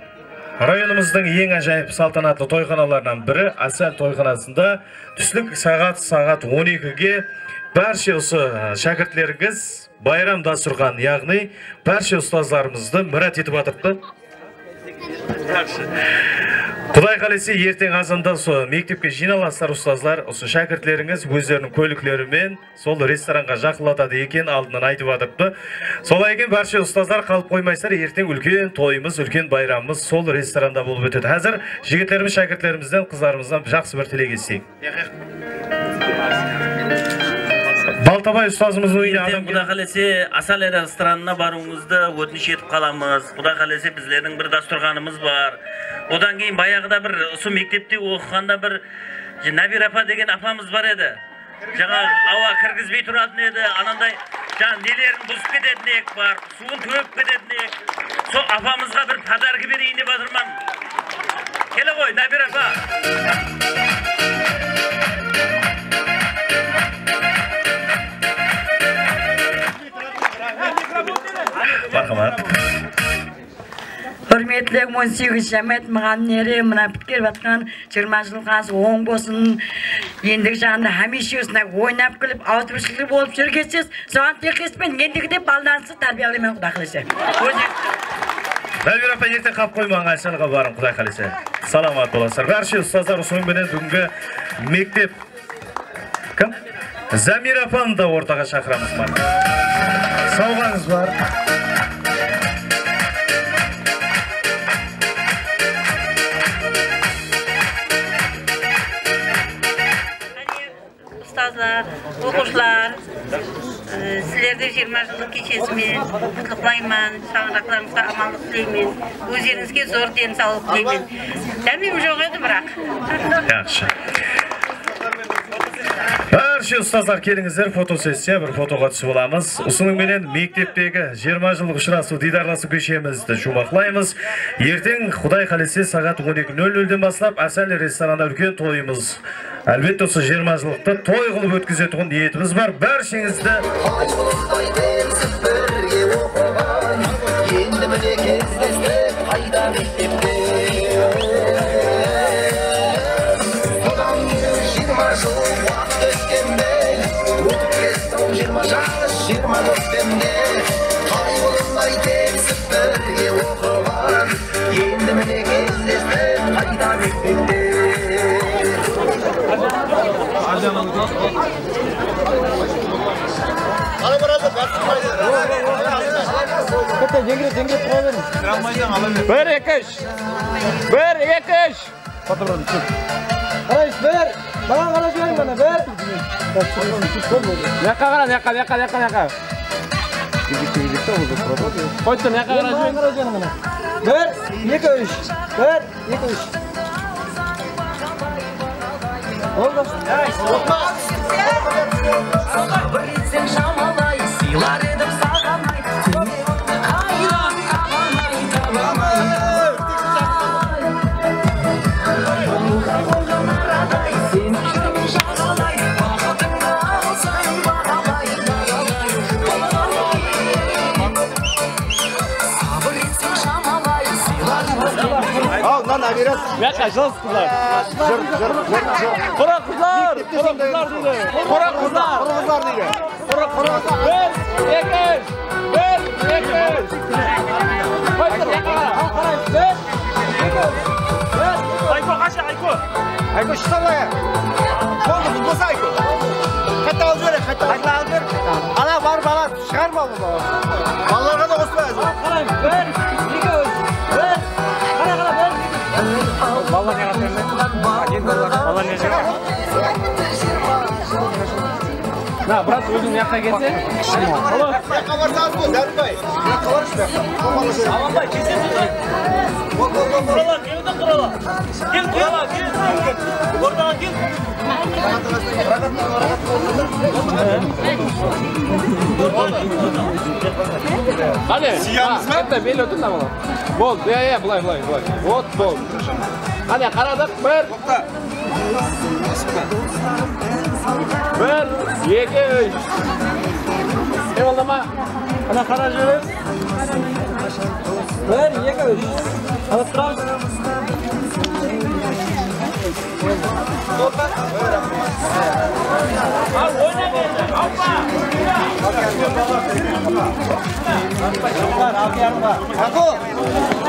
районымыздың ең ажайып салтанатты тойханаларынан бірі Асал тойханасында түслік сағат 12-ге барша осы шәкіртлеріңіз байрам дастұрхан, яғни барша ұстазларымызды мұрат етіп атырды. Құдай қалесе ертең азанда мектепке жиналасыздар ұстазлар, осы шәкіртлеріңіз өздерінің көліклерімен сол ресторанға жақындатады екен алдынан айтып атырды. Солай екен барша ұстазлар қалып қоймайсыздар, ертең үлкен тойымыз, үлкен байрамымыз сол ресторанда болып өтеді. Қазір жігіттеріміз, шәкіртлерімізден, қыздарымыздан жақсы бір тілек естейік. Балтабай ұстазымыздың үйіне адам Құдай қалесе Асал ресторанына баруыңызды өтініш етіп қаламыз. Құдай қалесе біздердің бір дастұрғанымыз бар. Одан кейін баяғыда бір осы мектепте оқығанда бір Нәбир апа деген апамыз бар еді. Жаңа ауа кіргізбей тұратын еді. Анандай нелерін бұзып кететін ек бар, суын төгіп кететін ек. Сол апамызға бір подарка берейін деп жатырмын. Келе ғой, Нәбир апа. Hürmetli 18 Şemet müğenneri mına bitkir batkan 20 жылғасы оң болсын. Ендігі жағында həmişe осына ойнап күліп, ауызбіршілік болып жүргенсіз, соған текеспен ендігі де балдансы тәрбиялымен Құдай қалесе. Нәбир апа ертең қап қоймаған Айшалға барым Құдай қалесе. Саламат боласыздар. Барша ұстаздар осымен бүгінгі мектеп кім? Замир апаны да ортаға шақырамыз бар. Сауғаңыз бар. Ұстазлар, оқушылар, сіздерді 20 жылдық кешесімен құттықтаймын, шаңырақтарыңызға амандық тілеймін, өздеріңізге зор денсаулық тілеймін. Дәмем жоқ еді бірақ. Жақсы. Барша ұстаздар келіңіздер, фотосессия, бір фотоға түсіп оламыз. Осыныңменен мектептегі 20 жылдық ұшырасу дидарласу көшемізді жұмақлаймыз. Ертең Құдай қалесе сағат 12:00-ден бастап Асал ресторанында үлкен тойымыз. Әлбетте осы 20 жылдықты той қылып өткізетін ниетіміз бар. Баршаңызды Bir ekiş. Kardeş ver. Bana kardeş verin bana ver. Yaka kardeş yaka. Koydum yaka kardeş verin bana. Ver. Ekiş. Ver. Ekiş. Oldu. Birlikten şamalay, silar edip sağamay. Hayran amanay, talamay. Oğlum araday, sen şamalay. Vakıtını alsan bağalay, sabır etsin şamalay, silar edip. Al lan abiraz. Ya kaçalım kızlar. Kora kızlar dedi. Kora kızlar dedi. Ver, ekiş. Koydur yakala. Kardeş ver. Ver. Ayko kaç Ayko. Ayko şu sallaya. Oldu bu nasıl Ayko? Hatta al ver, hatta al ver. Ana var bana çıkarma bunu. Vallahi da olsun lazım. Kardeş ver. Ver. Kara ver. Vallahi yaratırım. Vallahi ne Өзің яққа келсең. Яққа барсаңыз бол, Дәріпбай. Яққа баршы бе? Аманбай, келсеңіз. Құрала, келді құрала. Кел, құрала, кел. Ортаға кел. Қане, қайтта бел өтін да мұны. Бол, бұлай. От, бол. Қане, қарадық, бір. Бір, екі, үш. Олдама. Қана қара жүріп. Бір, екі, үш. Қана тұрам. Ал, ойна келді. Алпа. Ал,